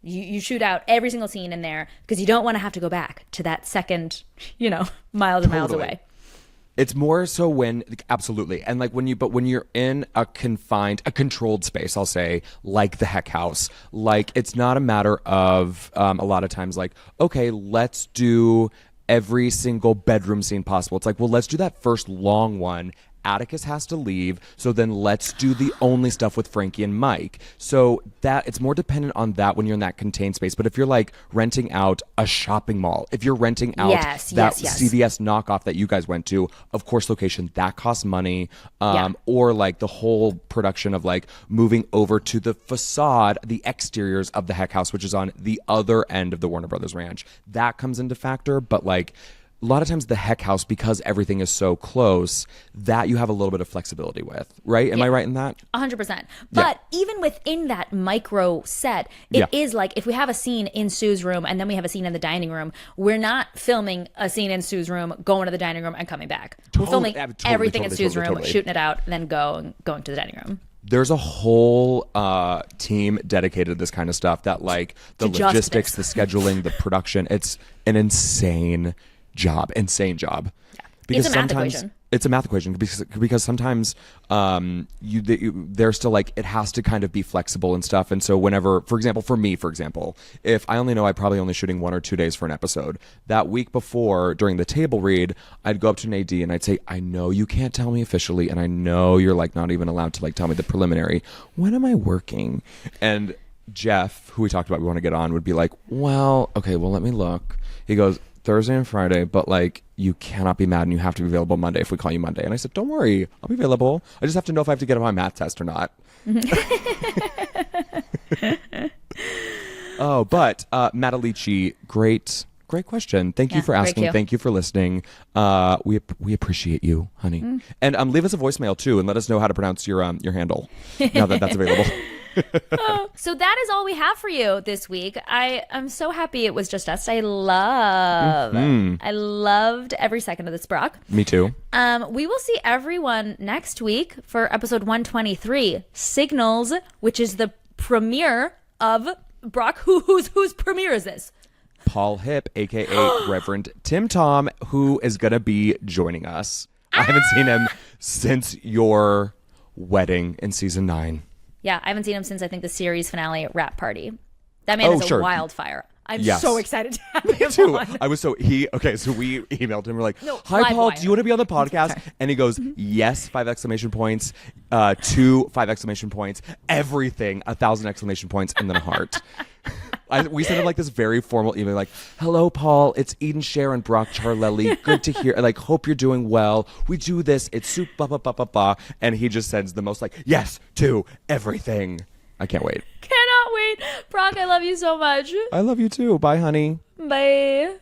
You shoot out every single scene in there because you don't want to have to go back to that second, miles and miles away. It's more so when, absolutely. And like when you're in a controlled space, I'll say, like the Heck House, like it's not a matter of a lot of times like, okay, let's do every single bedroom scene possible. It's like, well, let's do that first long one. Atticus has to leave, so then let's do the only stuff with Frankie and Mike. So that it's more dependent on that when you're in that contained space. But if you're like renting out a shopping mall, if you're renting out that CVS knockoff that you guys went to, of course, location, that costs money. Or like the whole production of like moving over to the facade, the exteriors of the Heck House, which is on the other end of the Warner Brothers Ranch. That comes into factor, but like a lot of times the Heck House, because everything is so close, that you have a little bit of flexibility with, right? Am I right in that? 100%. But even within that micro set, it is like if we have a scene in Sue's room and then we have a scene in the dining room, we're not filming a scene in Sue's room, going to the dining room and coming back. We're filming everything in Sue's room, shooting it out, and then going to the dining room. There's a whole team dedicated to this kind of stuff, that like the logistics, the scheduling, the production. It's an insane job. Because it's a math equation. It's a math equation because sometimes they're still like, it has to kind of be flexible and stuff. And so whenever, for example, if I only know I'm probably only shooting 1 or 2 days for an episode, that week before during the table read, I'd go up to an AD and I'd say, I know you can't tell me officially, and I know you're like not even allowed to like tell me the preliminary. When am I working? And Jeff, who we talked about, we want to get on, would be like, well, okay, well, let me look. He goes, Thursday and Friday, but like you cannot be mad and you have to be available Monday if we call you Monday. And I said, don't worry, I'll be available. I just have to know if I have to get on my math test or not. But Matt Alici, great question. Thank you for asking. Thank you for listening. We appreciate you, honey. And leave us a voicemail too, and let us know how to pronounce your handle now that that's available. So that is all we have for you this week. I'm so happy it was just us. I loved every second of this, Brock. Me too. We will see everyone next week for episode 123, Signals, which is the premiere of Brock. Whose premiere is this? Paul Hip, aka Reverend Tim Tom, who is gonna be joining us. I haven't seen him since your wedding in season 9. Yeah, I haven't seen him since I think the series finale at Rap Party. That man is a wildfire. I'm so excited to have him too. on. I was so we emailed him. We're like, hi Paul, do you want to be on the podcast? And he goes, yes, 5 exclamation points, 2 5 exclamation points, everything, 1,000 exclamation points, and then a heart. We sent him like this very formal email, like, hello, Paul, it's Eden, Sher, and Brock Ciarlelli. Good to hear. Like, hope you're doing well. We do this. It's soup, ba, ba, ba, ba, ba. And he just sends the most like, yes, to everything. I can't wait. Cannot wait. Brock, I love you so much. I love you too. Bye, honey. Bye.